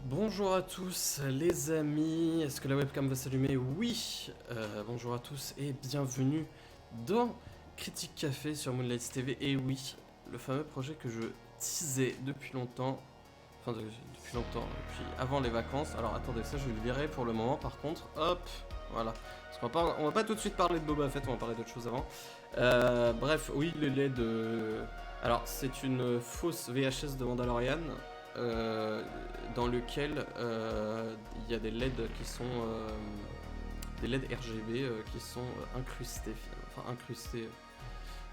Bonjour à tous les amis, est-ce que la webcam va s'allumer? Oui. Bonjour à tous et bienvenue dans Critique Café sur Moonlight TV. Et oui, le fameux projet que je teasais depuis longtemps, depuis longtemps, depuis avant les vacances. Alors attendez, ça je vais le virer pour le moment par contre, hop, voilà. Parce on va pas tout de suite parler de Boba Fett, on va parler d'autre chose avant. Bref, oui, le lait de... Alors c'est une fausse VHS de Mandalorian. Dans lequel il y a des LED qui sont des LED RGB qui sont incrustés,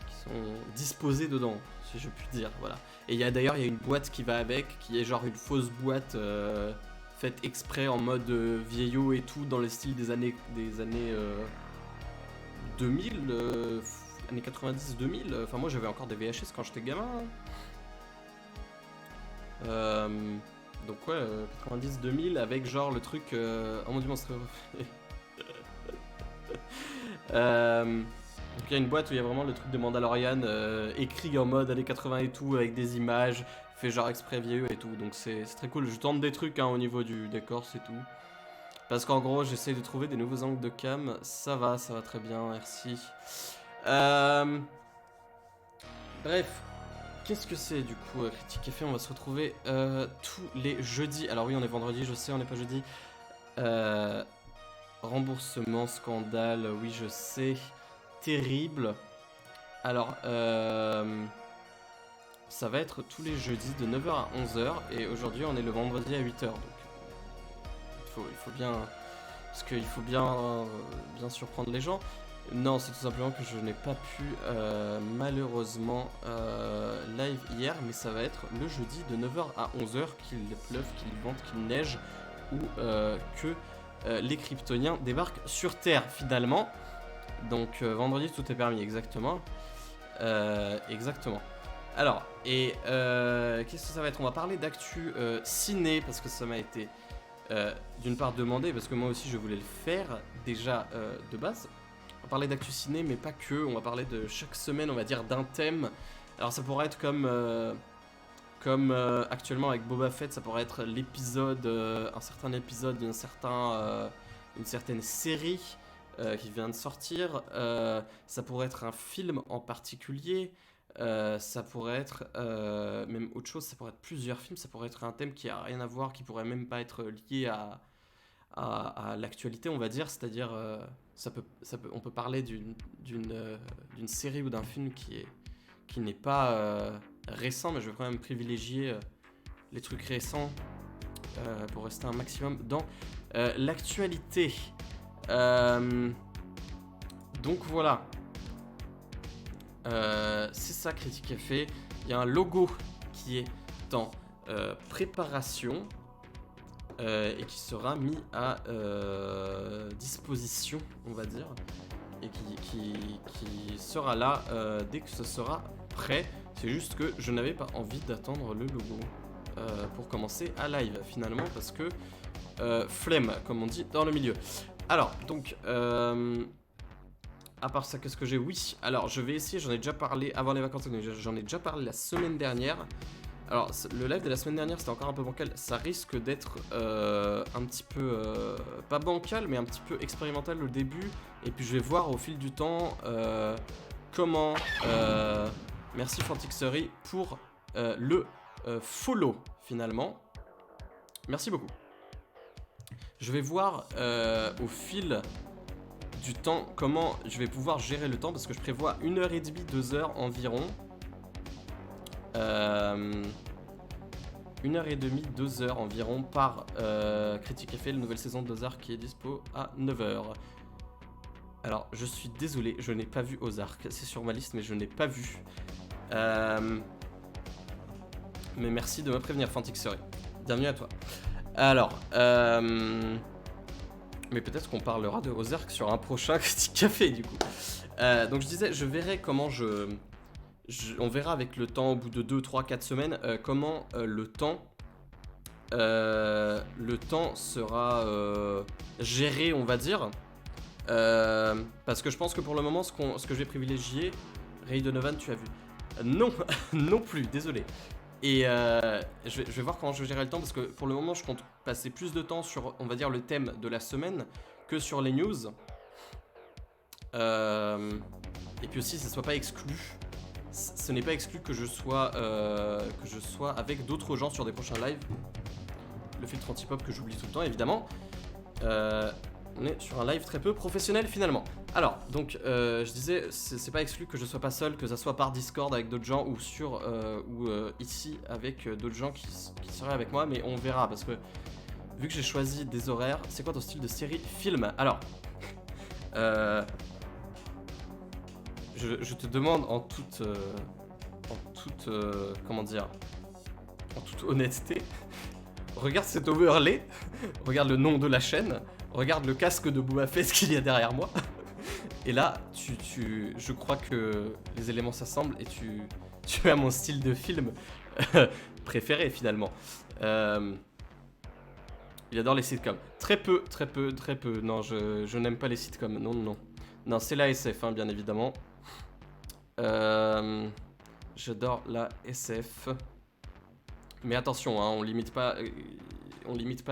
qui sont disposés dedans, si je puis dire, voilà. Et il y a une boîte qui va avec, qui est genre une fausse boîte faite exprès en mode vieillot et tout, dans le style des années 2000, années 90-2000. Enfin moi j'avais encore des VHS quand j'étais gamin. Donc ouais, 90-2000 avec genre le truc... Oh mon dieu, mon serait refait. Donc il y a une boîte où il y a vraiment le truc de Mandalorian écrit en mode années 80 et tout, avec des images, fait genre exprès vieux et tout. Donc c'est très cool. Je tente des trucs au niveau du décor, c'est tout. Parce qu'en gros, j'essaie de trouver des nouveaux angles de cam. Ça va très bien, merci. Bref. Qu'est-ce que c'est du coup Critique Café? On va se retrouver tous les jeudis. Alors oui, on est vendredi, je sais, on n'est pas jeudi. Remboursement, scandale, oui je sais. Terrible. Alors, ça va être tous les jeudis de 9h à 11h. Et aujourd'hui, on est le vendredi à 8h. Donc, il faut bien... Parce qu'il faut bien surprendre les gens. Non, c'est tout simplement que je n'ai pas pu malheureusement live hier, mais ça va être le jeudi de 9h à 11h, qu'il pleuve, qu'il vente, qu'il neige, ou que les Kryptoniens débarquent sur Terre finalement. Donc vendredi tout est permis, exactement. Exactement. Alors, et qu'est-ce que ça va être? On va parler d'actu ciné, parce que ça m'a été d'une part demandé, parce que moi aussi je voulais le faire déjà de base. On va parler d'actu ciné, mais pas que. On va parler de chaque semaine, on va dire, d'un thème. Alors ça pourrait être comme actuellement avec Boba Fett, ça pourrait être l'épisode, un certain épisode d'une certaine série qui vient de sortir. Ça pourrait être un film en particulier. Ça pourrait être même autre chose. Ça pourrait être plusieurs films. Ça pourrait être un thème qui a rien à voir, qui pourrait même pas être lié à l'actualité, on va dire, c'est-à-dire on peut parler d'une série ou d'un film qui n'est pas récent, mais je vais quand même privilégier les trucs récents pour rester un maximum dans l'actualité. Donc voilà, c'est ça Critique Café. Il y a un logo qui est en préparation. Et qui sera mis à disposition, on va dire, et qui sera là dès que ce sera prêt. C'est juste que je n'avais pas envie d'attendre le logo pour commencer à live finalement, parce que flemme, comme on dit dans le milieu. Alors, donc, à part ça, qu'est-ce que j'ai? Oui, alors je vais essayer, j'en ai déjà parlé avant les vacances, j'en ai déjà parlé la semaine dernière. Alors, le live de la semaine dernière, c'était encore un peu bancal. Ça risque d'être un petit peu, pas bancal, mais un petit peu expérimental au début. Et puis, je vais voir au fil du temps comment... merci Fantixery pour le follow, finalement. Merci beaucoup. Je vais voir au fil du temps comment je vais pouvoir gérer le temps, parce que je prévois 1h30, 2h environ. 1h30, 2h environ par Critique Café, la nouvelle saison de Ozark qui est dispo à 9h. Alors, je suis désolé, je n'ai pas vu Ozark. C'est sur ma liste, mais je n'ai pas vu. Mais merci de me prévenir, Fantixery. Bienvenue à toi. Alors, mais peut-être qu'on parlera de Ozark sur un prochain Critique Café, du coup. Donc, je disais, je verrai comment on verra avec le temps, au bout de 2, 3, 4 semaines, comment le temps sera géré, on va dire. Parce que je pense que pour le moment, ce que je vais privilégier, Ray Donovan, tu as vu? Non, non plus, désolé. Et je vais voir comment je vais gérer le temps parce que pour le moment je compte passer plus de temps sur, on va dire, le thème de la semaine que sur les news. Et puis aussi, ça soit pas exclu. Ce n'est pas exclu que je sois avec d'autres gens sur des prochains lives. Le filtre anti-pop que j'oublie tout le temps, évidemment. On est sur un live très peu professionnel finalement. Alors, donc, je disais, c'est pas exclu que je sois pas seul, que ça soit par Discord avec d'autres gens ou ici avec d'autres gens qui seraient avec moi, mais on verra parce que vu que j'ai choisi des horaires, c'est quoi ton style de série film? Alors, je te demande en toute comment dire, en toute honnêteté, regarde cet overlay, regarde le nom de la chaîne, regarde le casque de Boba Fett qu'il y a derrière moi. Et là, je crois que les éléments s'assemblent et tu as mon style de film préféré finalement. Il adore les sitcoms. Très peu. Non, je n'aime pas les sitcoms. Non. Non, c'est la SF, hein, bien évidemment. J'adore la SF. Mais attention, hein, on limite pas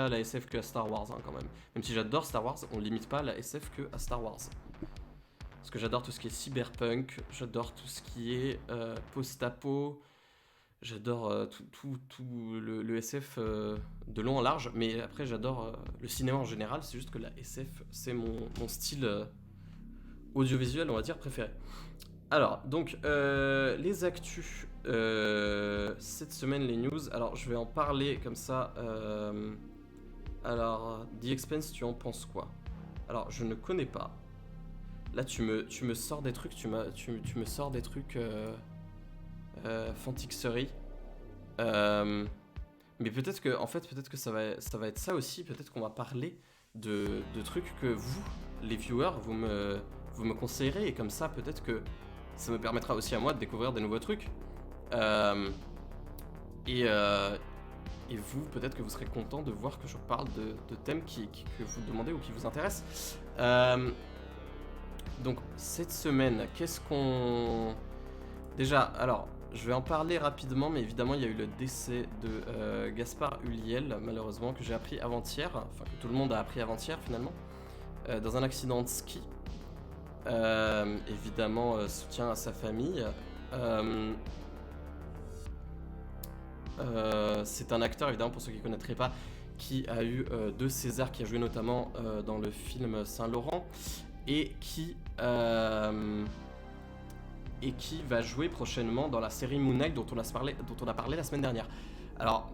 la SF que à Star Wars, hein, quand même. Même si j'adore Star Wars, on limite pas la SF que à Star Wars. Parce que j'adore tout ce qui est cyberpunk, j'adore tout ce qui est post-apo, j'adore tout le SF de long en large, mais après j'adore le cinéma en général, c'est juste que la SF, c'est mon style audiovisuel, on va dire, préféré. Alors, donc, les actus, cette semaine, les news, alors je vais en parler comme ça. Alors, The Expanse, tu en penses quoi? Alors, je ne connais pas. Là, tu me sors des trucs, tu me sors des trucs Fantixerie. Mais peut-être que ça va être ça aussi. Peut-être qu'on va parler de trucs que vous, les viewers, vous me conseillerez. Et comme ça, peut-être que ça me permettra aussi à moi de découvrir des nouveaux trucs. Et vous, peut-être que vous serez content de voir que je parle de thèmes que vous demandez ou qui vous intéressent. Donc, cette semaine, qu'est-ce qu'on... Déjà, alors, je vais en parler rapidement, mais évidemment, il y a eu le décès de Gaspard Ulliel, malheureusement, que j'ai appris avant-hier, enfin, que tout le monde a appris avant-hier, finalement, dans un accident de ski. Évidemment, soutien à sa famille. C'est un acteur, évidemment, pour ceux qui ne connaîtraient pas, qui a eu 2 Césars, qui a joué notamment dans le film Saint-Laurent, et qui va jouer prochainement dans la série Moon Knight dont on a parlé la semaine dernière. Alors,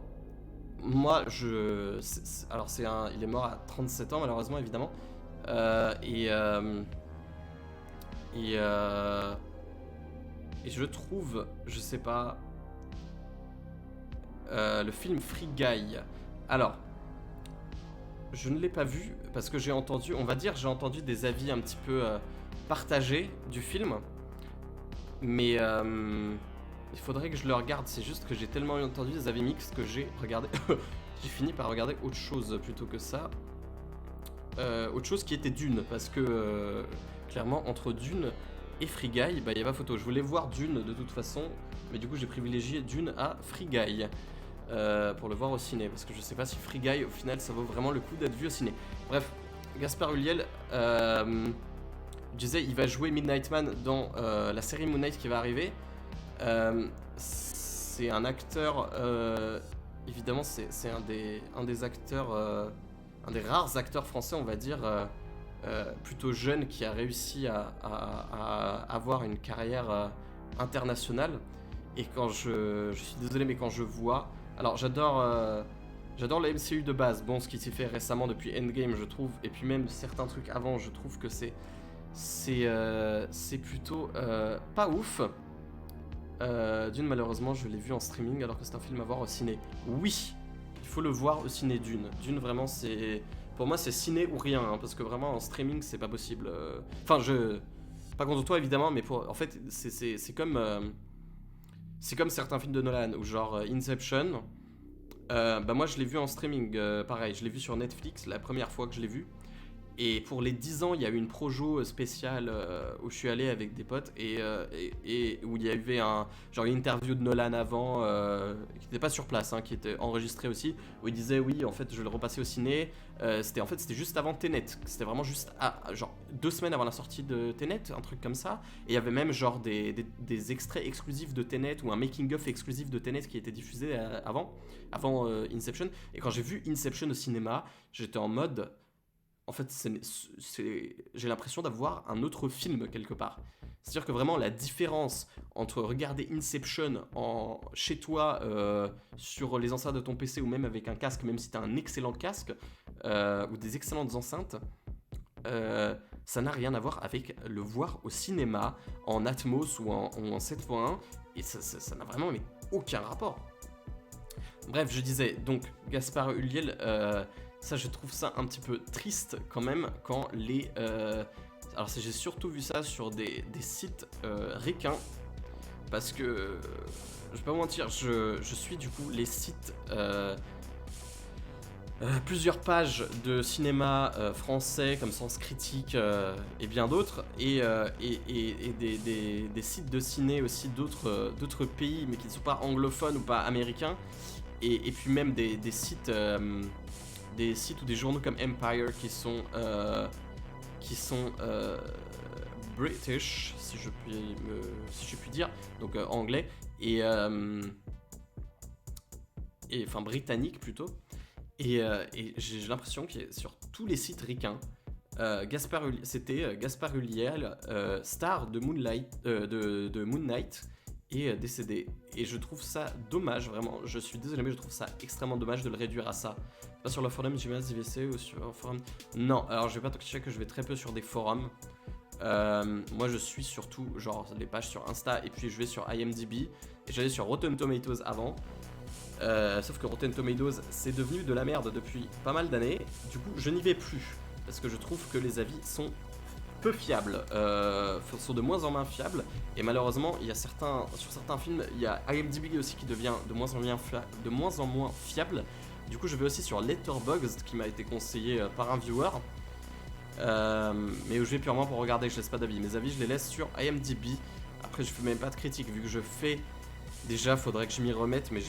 moi, il est mort à 37 ans, malheureusement, évidemment. Et je trouve, je sais pas, le film Free Guy. Alors, je ne l'ai pas vu parce que j'ai entendu des avis un petit peu partagés du film. Mais il faudrait que je le regarde. C'est juste que j'ai tellement entendu des avis mixtes que j'ai regardé. J'ai fini par regarder autre chose plutôt que ça. Autre chose qui était Dune. Parce que clairement, entre Dune et Free Guy, bah, il n'y a pas photo. Je voulais voir Dune de toute façon. Mais du coup, j'ai privilégié Dune à Free Guy. Pour le voir au ciné, parce que je sais pas si Free Guy au final ça vaut vraiment le coup d'être vu au ciné. Bref, Gaspard Ulliel, je disais, il va jouer Midnight Man dans la série Moon Knight qui va arriver. C'est un acteur, évidemment, c'est un des acteurs, un des rares acteurs français, on va dire, plutôt jeune, qui a réussi à avoir une carrière internationale. Et quand je suis désolé, mais quand je vois... Alors, j'adore la MCU de base. Bon, ce qui s'est fait récemment depuis Endgame, je trouve, et puis même certains trucs avant, je trouve que c'est plutôt pas ouf. Dune, malheureusement, je l'ai vu en streaming alors que c'est un film à voir au ciné. Oui, il faut le voir au ciné, Dune. Dune, vraiment, pour moi, c'est ciné ou rien, hein, parce que vraiment, en streaming, c'est pas possible. Enfin, pas contre toi, évidemment, mais en fait, c'est comme... C'est comme certains films de Nolan, ou genre Inception. Bah moi je l'ai vu en streaming, pareil, je l'ai vu sur Netflix la première fois que je l'ai vu. Et pour les 10 ans, il y a eu une projo spéciale où je suis allé avec des potes et où il y avait genre une interview de Nolan avant, qui n'était pas sur place, hein, qui était enregistrée aussi, où il disait oui, en fait, je vais le repasser au ciné. C'était juste avant Tenet. C'était vraiment juste genre 2 semaines avant la sortie de Tenet, un truc comme ça. Et il y avait même genre des extraits exclusifs de Tenet ou un making-of exclusif de Tenet qui était diffusé avant Inception. Et quand j'ai vu Inception au cinéma, j'étais en mode. En fait, j'ai l'impression d'avoir un autre film quelque part. C'est-à-dire que vraiment la différence entre regarder Inception chez toi, sur les enceintes de ton PC ou même avec un casque, même si tu as un excellent casque ou des excellentes enceintes, ça n'a rien à voir avec le voir au cinéma en Atmos ou en 7.1 et ça n'a vraiment mais, aucun rapport. Bref, je disais donc Gaspard Ulliel. Ça, je trouve ça un petit peu triste quand même quand les... Alors, j'ai surtout vu ça sur des sites ricains. Parce que, je vais pas mentir, je suis du coup les sites... plusieurs pages de cinéma français comme Sens Critique et bien d'autres. Et des sites de ciné aussi d'autres pays, mais qui ne sont pas anglophones ou pas américains. Et puis même des sites... des sites ou des journaux comme Empire qui sont British, si je puis dire, donc anglais, et enfin britannique plutôt, et j'ai l'impression que sur tous les sites ricains, c'était Gaspard Ulliel, star de de Moon Knight, est décédé. Et je trouve ça dommage, vraiment. Je suis désolé, mais je trouve ça extrêmement dommage de le réduire à ça. Pas sur le forum JMS IVC ou sur un forum. Non, alors je vais pas te cacher que je vais très peu sur des forums. Moi je suis surtout genre les pages sur Insta et puis je vais sur IMDb. Et j'allais sur Rotten Tomatoes avant. Sauf que Rotten Tomatoes c'est devenu de la merde depuis pas mal d'années. Du coup je n'y vais plus. Parce que je trouve que les avis sont peu fiables, sont de moins en moins fiables, et malheureusement il y a sur certains films, il y a IMDb aussi qui devient de moins en moins fiable. Du coup je vais aussi sur Letterboxd qui m'a été conseillé par un viewer, mais où je vais purement pour regarder, je laisse pas d'avis. Mes avis je les laisse sur IMDb. Après je fais même pas de critique vu que je fais... Déjà faudrait que je m'y remette, mais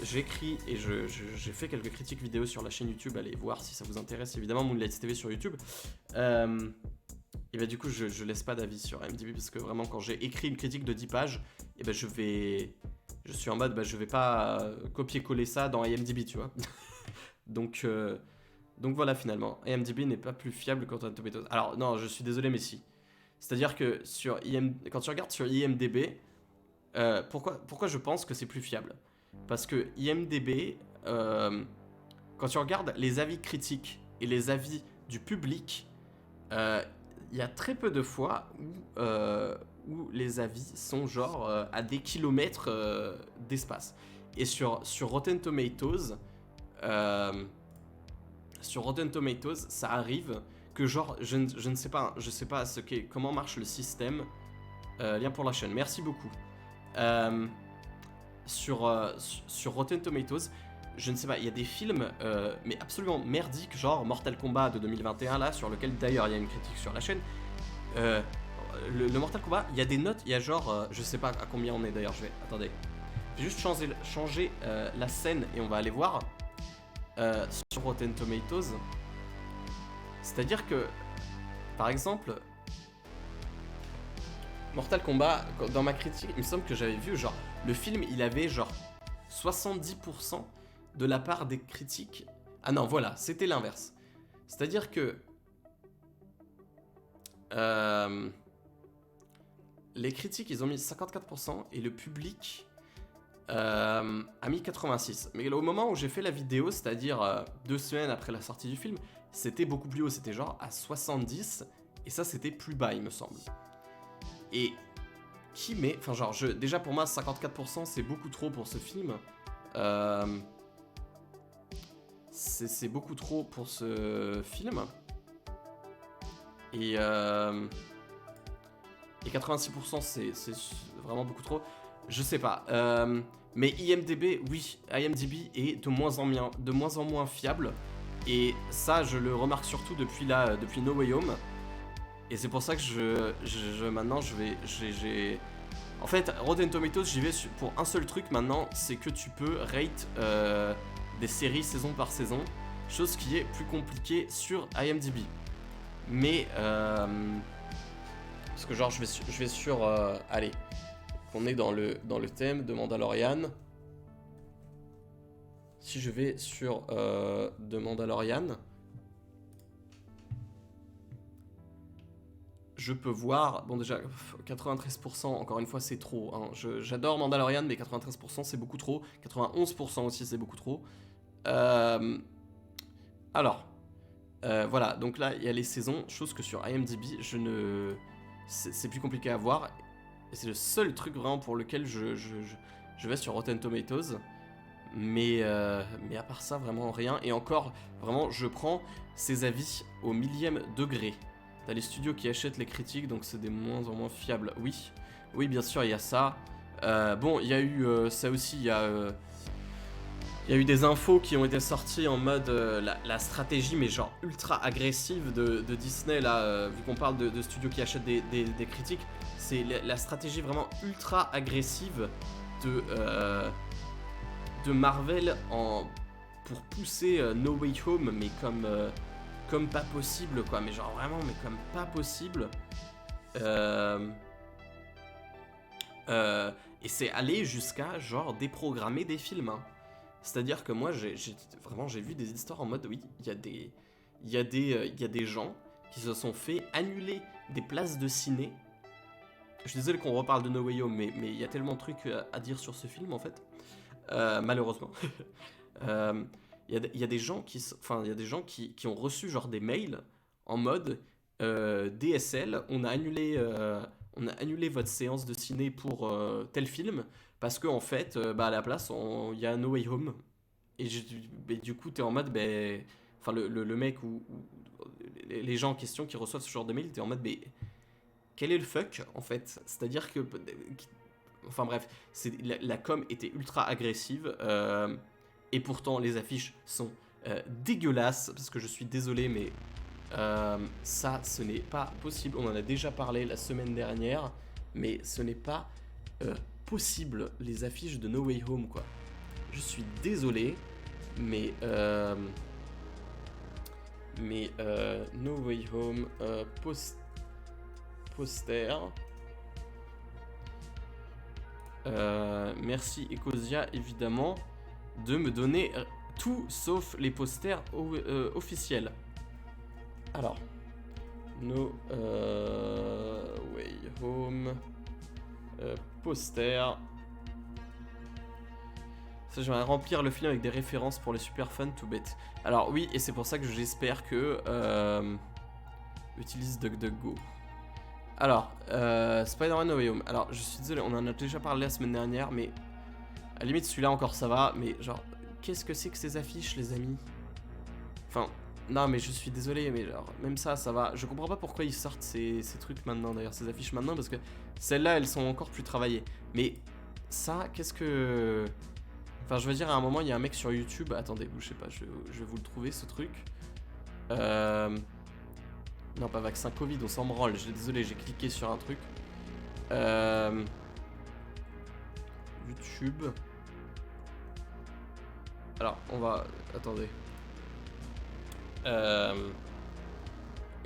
j'écris et j'ai fait quelques critiques vidéo sur la chaîne YouTube, allez voir si ça vous intéresse évidemment, Moonlight TV sur YouTube. Et bah du coup je laisse pas d'avis sur IMDb parce que vraiment quand j'ai écrit une critique de 10 pages, et bah je suis en mode bah je vais pas copier-coller ça dans IMDb, tu vois. donc voilà, finalement IMDb n'est pas plus fiable que Rotten Tomatoes. Alors non, je suis désolé mais si. C'est-à-dire que quand tu regardes sur IMDb, pourquoi je pense que c'est plus fiable? Parce que IMDb, quand tu regardes les avis critiques et les avis du public, il y a très peu de fois où les avis sont genre à des kilomètres d'espace. Et sur Rotten Tomatoes, ça arrive que genre, je ne sais pas, comment marche le système. Lien pour la chaîne, merci beaucoup. Sur Rotten Tomatoes, je ne sais pas, il y a des films mais absolument merdiques, genre Mortal Kombat de 2021 là, sur lequel d'ailleurs il y a une critique sur la chaîne. Le Mortal Kombat, il y a des notes, il y a genre, je sais pas à combien on est d'ailleurs, attendez, je vais juste changer la scène et on va aller voir sur Rotten Tomatoes. C'est-à-dire que, par exemple, Mortal Kombat, dans ma critique, il me semble que j'avais vu, genre, le film, il avait genre 70% de la part des critiques. Ah non, voilà, c'était l'inverse. C'est-à-dire que les critiques, ils ont mis 54% et le public a mis 86%. Mais au moment où j'ai fait la vidéo, c'est-à-dire 2 semaines après la sortie du film, c'était beaucoup plus haut, c'était genre à 70%, et ça, c'était plus bas, il me semble. Et qui met... Enfin genre, déjà pour moi 54% c'est beaucoup trop pour ce film. C'est beaucoup trop pour ce film. Et 86% c'est vraiment beaucoup trop. Je sais pas. Mais IMDb, oui, IMDb est de moins en moins fiable. Et ça, je le remarque surtout depuis No Way Home. Et c'est pour ça que maintenant, j'ai... En fait, Rotten Tomatoes, j'y vais pour un seul truc maintenant, c'est que tu peux rate des séries saison par saison, chose qui est plus compliquée sur IMDb. Mais, parce que genre, je vais sur... allez, on est dans le thème de Mandalorian. Si je vais sur The Mandalorian, je peux voir, bon déjà 93%, encore une fois c'est trop, hein. J'adore Mandalorian mais 93% c'est beaucoup trop, 91% aussi c'est beaucoup trop. Alors, voilà, donc là il y a les saisons, chose que sur IMDb c'est plus compliqué à voir. Et c'est le seul truc vraiment pour lequel je vais sur Rotten Tomatoes. Mais à part ça, vraiment rien. Et encore, vraiment, je prends ces avis au millième degré. T'as les studios qui achètent les critiques, donc c'est des moins en moins fiables. Oui, oui, bien sûr, il y a ça. Bon, il y a eu ça aussi, il y a eu des infos qui ont été sorties en mode la stratégie, mais genre ultra agressive de Disney, là, vu qu'on parle de studios qui achètent des critiques. C'est la stratégie vraiment ultra agressive de Marvel pour pousser No Way Home, mais comme pas possible, quoi. Mais genre vraiment, mais comme pas possible. Et c'est aller jusqu'à genre déprogrammer des films, hein. C'est-à-dire que moi, j'ai vu des histoires en mode, oui, il y a des gens qui se sont fait annuler des places de ciné. Je suis désolé qu'on reparle de No Way Home, mais il y a tellement de trucs à dire sur ce film, en fait. Malheureusement. Il y a des gens qui ont reçu genre des mails en mode DSL, on a annulé votre séance de ciné pour tel film parce qu'en fait, à la place, il y a No Way Home. Et du coup, t'es en mode, enfin, le mec ou les gens en question qui reçoivent ce genre de mail, t'es en mode, quel est le fuck en fait? C'est-à-dire que. Enfin bref, la com était ultra agressive. Et pourtant, les affiches sont dégueulasses. Parce que je suis désolé, mais ça, ce n'est pas possible. On en a déjà parlé la semaine dernière. Mais ce n'est pas possible, les affiches de No Way Home, quoi. Je suis désolé, mais No Way Home poster. Merci Ecosia, évidemment, de me donner tout sauf les posters officiels. Alors, No Way Home poster. Ça, j'aimerais remplir le film avec des références pour les super fans tout bête. Alors oui, et c'est pour ça que j'espère que utilise DuckDuckGo. Alors, Spider-Man No Way Home. Alors, je suis désolé, on en a déjà parlé la semaine dernière, mais à la limite, celui-là encore ça va, mais genre, qu'est-ce que c'est que ces affiches, les amis? Enfin, non, mais je suis désolé, mais genre, même ça va. Je comprends pas pourquoi ils sortent ces trucs maintenant, d'ailleurs, ces affiches maintenant, parce que celles-là, elles sont encore plus travaillées. Mais ça, qu'est-ce que. Enfin, je veux dire, à un moment, il y a un mec sur YouTube. Attendez, je sais pas, je vais vous le trouver, ce truc. Non, pas vaccin Covid, on s'en branle. Désolé, j'ai cliqué sur un truc. YouTube. Alors, on va... Attendez.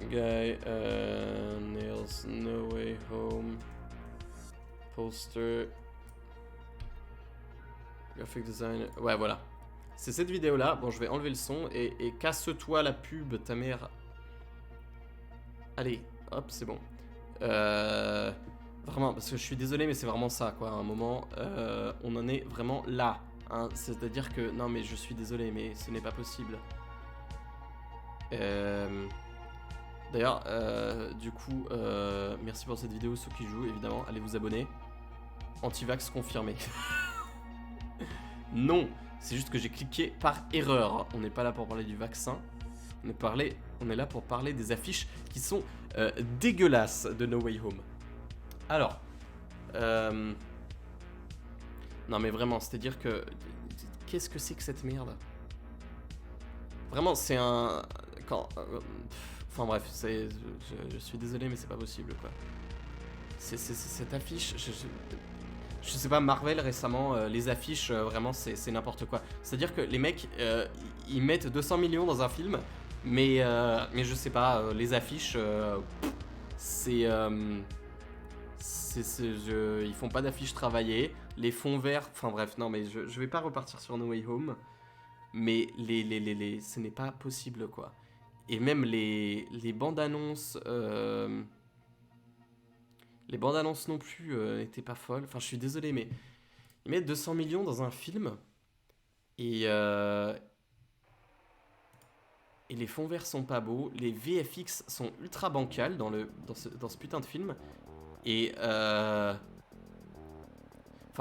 Guy Nails No Way Home Poster Graphic Design. Ouais, voilà. C'est cette vidéo-là. Bon, je vais enlever le son et casse-toi la pub, ta mère. Allez, hop, c'est bon. Vraiment, parce que je suis désolé, mais c'est vraiment ça, quoi. À un moment, on en est vraiment là. Hein. C'est-à-dire que, non, mais je suis désolé, mais ce n'est pas possible. D'ailleurs, du coup, merci pour cette vidéo, ceux qui jouent, évidemment. Allez vous abonner. Antivax confirmé. Non, c'est juste que j'ai cliqué par erreur. On n'est pas là pour parler du vaccin. On est là pour parler des affiches qui sont dégueulasses de No Way Home. Alors, non mais vraiment, c'est-à-dire que qu'est-ce que c'est que cette merde? Vraiment, c'est un... Quand... Enfin bref, je suis désolé, mais c'est pas possible, quoi. Cette affiche... Je sais pas, Marvel récemment, les affiches, vraiment, c'est n'importe quoi. C'est-à-dire que les mecs, ils mettent 200 millions dans un film, mais je sais pas, les affiches, c'est... ils font pas d'affiches travaillées, les fonds verts... Enfin bref, non, mais je vais pas repartir sur No Way Home, mais ce n'est pas possible, quoi. Et même les bandes annonces... les bandes annonces non plus n'étaient pas folles. Enfin, je suis désolé, mais ils mettent 200 millions dans un film et les fonds verts sont pas beaux. Les VFX sont ultra bancales dans ce putain de film. Et enfin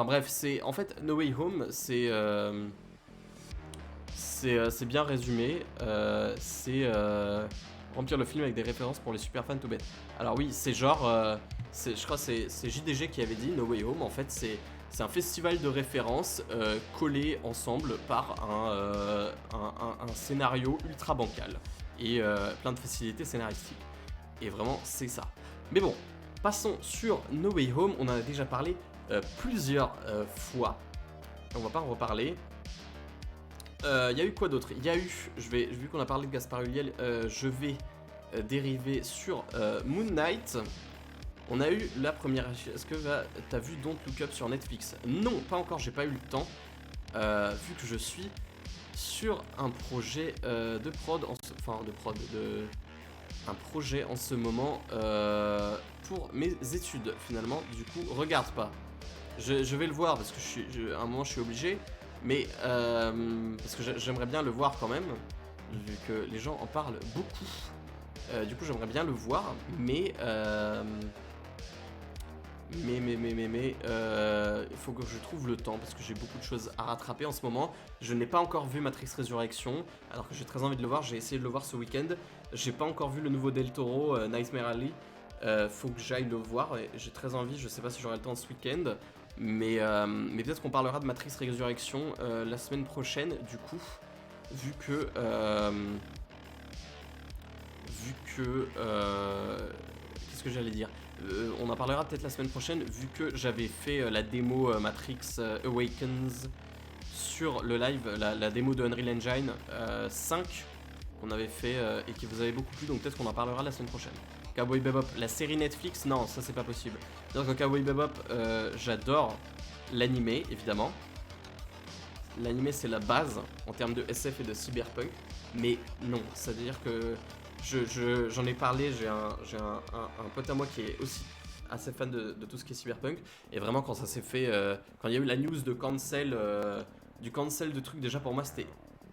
bref, c'est en fait No Way Home, c'est bien résumé. C'est remplir le film avec des références pour les super fans tout bêtes. Alors oui, c'est genre, je crois que c'est JDG qui avait dit No Way Home. En fait, c'est un festival de références collés ensemble par un scénario ultra bancal et plein de facilités scénaristiques. Et vraiment, c'est ça. Mais bon, passons sur No Way Home. On en a déjà parlé plusieurs fois. On va pas en reparler. Il y a eu quoi d'autre? Il y a eu, vu qu'on a parlé de Gaspard Ulliel, je vais dériver sur Moon Knight. On a eu la première. Est-ce que t'as vu Don't Look Up sur Netflix? Non, pas encore, j'ai pas eu le temps. Vu que je suis sur un projet de prod, un projet en ce moment pour mes études finalement. Du coup, regarde pas. Je vais le voir parce que à un moment je suis obligé. Mais parce que j'aimerais bien le voir quand même, vu que les gens en parlent beaucoup. Du coup, j'aimerais bien le voir, mais il faut que je trouve le temps parce que j'ai beaucoup de choses à rattraper en ce moment. Je n'ai pas encore vu Matrix Résurrection, alors que j'ai très envie de le voir. J'ai essayé de le voir ce week-end. J'ai pas encore vu le nouveau Del Toro, Nightmare Alley. Faut que j'aille le voir. J'ai très envie. Je sais pas si j'aurai le temps ce week-end. Mais peut-être qu'on parlera de Matrix Résurrection la semaine prochaine, du coup, vu que qu'est-ce que j'allais dire, on en parlera peut-être la semaine prochaine, vu que j'avais fait la démo Matrix Awakens sur le live, la démo de Unreal Engine 5 qu'on avait fait et qui vous avait beaucoup plu, donc peut-être qu'on en parlera la semaine prochaine. Cowboy Bebop, la série Netflix, non, ça c'est pas possible. Donc Cowboy Bebop, j'adore l'animé, évidemment. L'animé c'est la base en termes de SF et de cyberpunk. Mais non, c'est-à-dire que j'en ai parlé, j'ai un pote à moi qui est aussi assez fan de tout ce qui est cyberpunk. Et vraiment quand ça s'est fait, quand il y a eu la news de cancel, du cancel de trucs, déjà pour moi c'était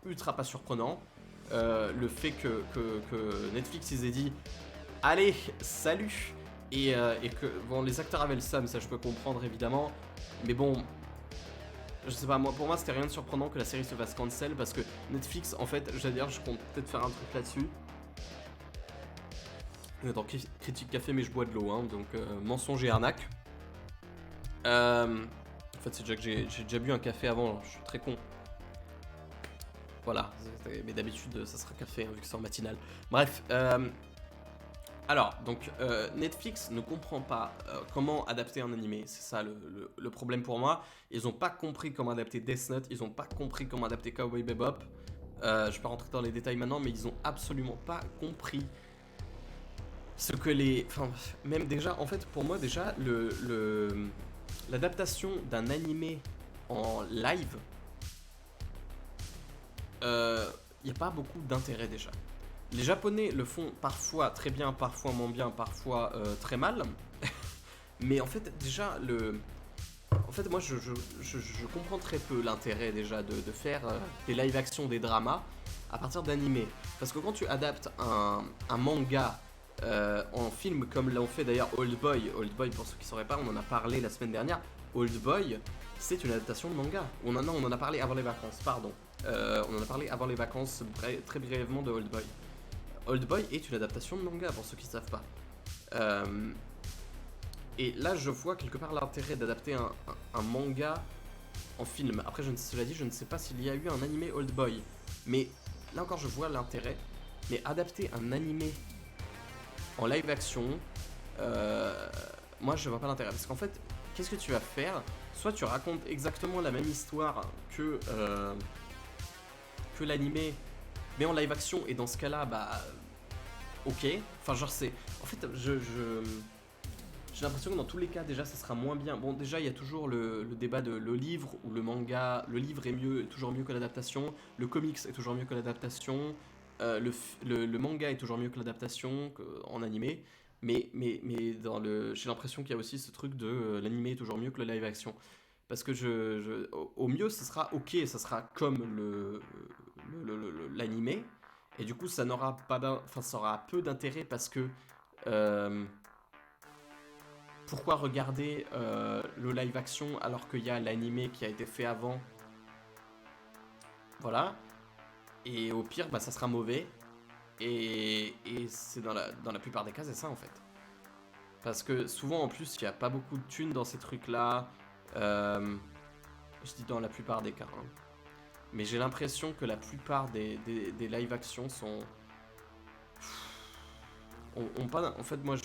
ultra pas surprenant. Le fait que Netflix ils aient dit allez, salut! Et que, bon, les acteurs avaient le seum, ça je peux comprendre évidemment, mais bon, je sais pas, pour moi c'était rien de surprenant que la série se fasse cancel parce que Netflix, en fait, je compte peut-être faire un truc là-dessus. Dans Critique Café, mais je bois de l'eau, hein, donc mensonge et arnaque. En fait, c'est déjà que j'ai déjà bu un café avant, je suis très con. Voilà, mais d'habitude ça sera café, hein, vu que c'est en matinale. Bref, alors, donc, Netflix ne comprend pas comment adapter un animé, c'est ça le problème pour moi. Ils n'ont pas compris comment adapter Death Note, ils n'ont pas compris comment adapter Cowboy Bebop. Je vais pas rentrer dans les détails maintenant, mais ils ont absolument pas compris ce que enfin, même déjà, en fait, pour moi, déjà, l'adaptation d'un animé en live, il n'y a pas beaucoup d'intérêt déjà. Les Japonais le font parfois très bien, parfois moins bien, parfois très mal. Mais en fait, déjà, en fait, moi, je comprends très peu l'intérêt déjà de faire des live-action, des dramas à partir d'animés. Parce que quand tu adaptes un manga en film, comme l'ont fait d'ailleurs Old Boy, pour ceux qui ne sauraient pas, on en a parlé la semaine dernière, Old Boy, c'est une adaptation de manga. On en a parlé avant les vacances, pardon. On en a parlé avant les vacances, très brièvement, de Old Boy. Old Boy est une adaptation de manga, pour ceux qui ne savent pas. Et là, je vois quelque part l'intérêt d'adapter un manga en film. Après, cela dit, je ne sais pas s'il y a eu un animé Old Boy. Mais là encore, je vois l'intérêt. Mais adapter un animé en live action, moi je vois pas l'intérêt. Parce qu'en fait, qu'est-ce que tu vas faire? Soit tu racontes exactement la même histoire que l'animé, mais en live action, et dans ce cas-là, bah ok. Enfin, genre, c'est. En fait, j'ai l'impression que dans tous les cas, déjà, ça sera moins bien. Bon, déjà, il y a toujours le débat de le livre ou le manga. Le livre est toujours mieux que l'adaptation. Le comics est toujours mieux que l'adaptation. Le manga est toujours mieux que l'adaptation en animé. Mais j'ai l'impression qu'il y a aussi ce truc de l'animé est toujours mieux que le live action. Parce que au mieux, ça sera ok, ça sera comme l'animé. Et du coup, ça n'aura pas enfin, ça aura peu d'intérêt parce que pourquoi regarder le live action alors qu'il y a l'animé qui a été fait avant? Voilà. Et au pire, bah, ça sera mauvais. Et c'est dans la plupart des cas, c'est ça en fait. Parce que souvent en plus, il n'y a pas beaucoup de thunes dans ces trucs-là. Je dis dans la plupart des cas. Hein. Mais j'ai l'impression que la plupart des live action sont. En fait, moi,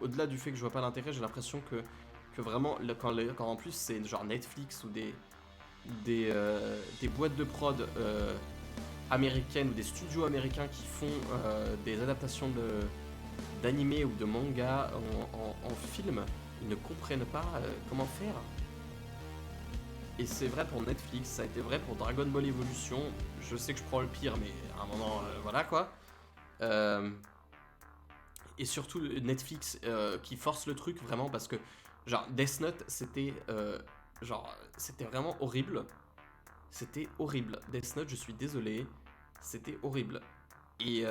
au-delà du fait que je vois pas l'intérêt, j'ai l'impression que vraiment, quand en plus c'est genre Netflix ou des boîtes de prod américaines ou des studios américains qui font des adaptations d'animés ou de mangas en film, ils ne comprennent pas comment faire. Et c'est vrai pour Netflix, ça a été vrai pour Dragon Ball Evolution. Je sais que je prends le pire, mais à un moment, voilà quoi. Et surtout Netflix qui force le truc vraiment parce que genre Death Note c'était c'était vraiment horrible. C'était horrible. Death Note, je suis désolé, c'était horrible. Et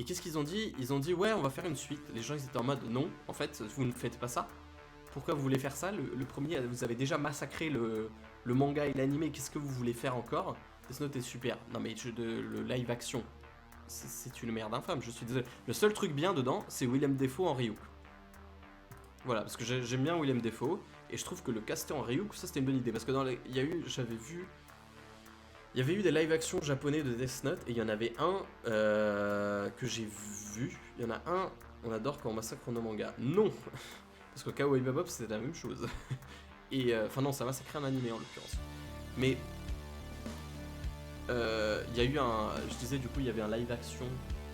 qu'est-ce qu'ils ont dit? Ils ont dit ouais, on va faire une suite. Les gens ils étaient en mode non, en fait vous ne faites pas ça. Pourquoi vous voulez faire ça? Le premier, vous avez déjà massacré le manga et l'animé, qu'est-ce que vous voulez faire encore? Death Note est super. Non mais le live action, c'est une merde infâme, je suis désolé. Le seul truc bien dedans, c'est Willem Dafoe en Ryuk. Voilà, parce que j'aime bien Willem Dafoe, et je trouve que le caster en Ryuk, ça c'était une bonne idée, parce que il y avait eu des live action japonais de Death Note, et il y en avait un que j'ai vu. Il y en a un, on adore quand on massacre nos mangas. Non. Parce que Cowboy Bebop c'était la même chose. Et enfin non, ça massacrait un animé en l'occurrence. Mais il y a eu je disais du coup il y avait un live action.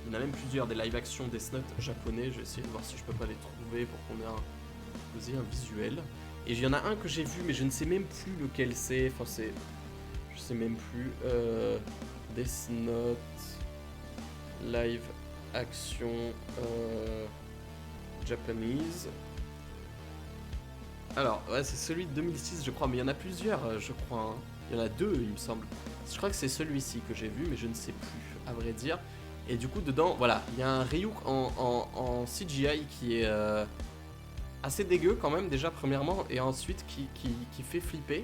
Il y en a même plusieurs des live action Death Note japonais. Je vais essayer de voir si je peux pas les trouver pour qu'on ait un visuel. Et il y en a un que j'ai vu mais je ne sais même plus lequel c'est. Enfin c'est, je sais même plus. Death Note live action Japanese. Alors, ouais, c'est celui de 2006, je crois, mais il y en a plusieurs, je crois. Hein. Il y en a deux, il me semble. Je crois que c'est celui-ci que j'ai vu, mais je ne sais plus, à vrai dire. Et du coup, dedans, voilà, il y a un Ryuk en CGI qui est assez dégueu quand même, déjà, premièrement, et ensuite qui fait flipper.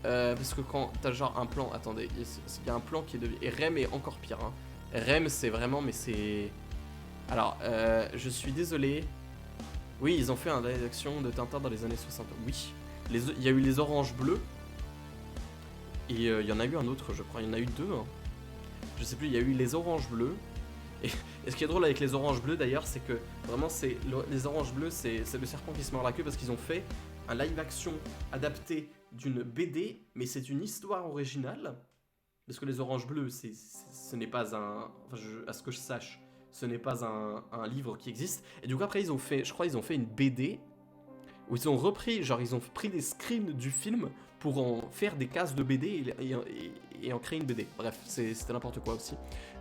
Parce que quand t'as genre un plan, attendez, il y a un plan qui est et Rem est encore pire. Hein. Rem, c'est vraiment, mais c'est. Alors, je suis désolé. Oui, ils ont fait un live action de Tintin dans les années 60. Oui. Il y a eu les oranges bleus. Et il y en a eu un autre, je crois. Il y en a eu deux. Hein. Je sais plus, il y a eu les oranges bleues. Et ce qui est drôle avec les oranges bleues d'ailleurs, c'est que vraiment, les oranges bleues, c'est le serpent qui se mord la queue parce qu'ils ont fait un live action adapté d'une BD, mais c'est une histoire originale. Parce que les oranges bleues, ce n'est pas un. Enfin, à ce que je sache. Ce n'est pas un livre qui existe. Et du coup, après, je crois ils ont fait une BD où ils ont repris, genre, ils ont pris des screens du film pour en faire des cases de BD et en créer une BD. Bref, c'était n'importe quoi aussi.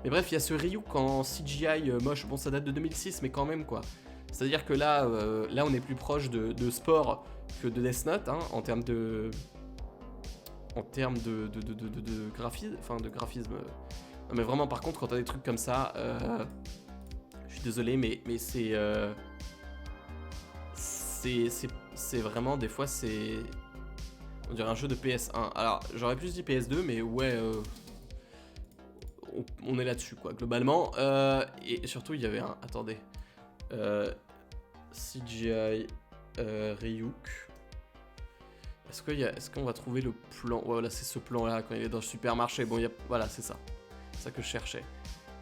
Mais bref, il y a ce Ryuk en CGI moche. Bon, ça date de 2006, mais quand même, quoi. C'est-à-dire que là, on est plus proche de sport que de Death Note, hein, en termes de graphisme. Enfin, de graphisme. Non, mais vraiment, par contre, quand t'as des trucs comme ça. Je suis désolé, mais c'est vraiment, des fois, c'est. On dirait un jeu de PS1. Alors, j'aurais plus dit PS2, mais ouais, on est là-dessus, quoi, globalement. Et surtout, il y avait un. Attendez. CGI Ryuk. Est-ce qu'on va trouver le plan? Voilà, c'est ce plan-là, quand il est dans le supermarché. Bon, voilà, c'est ça. C'est ça que je cherchais.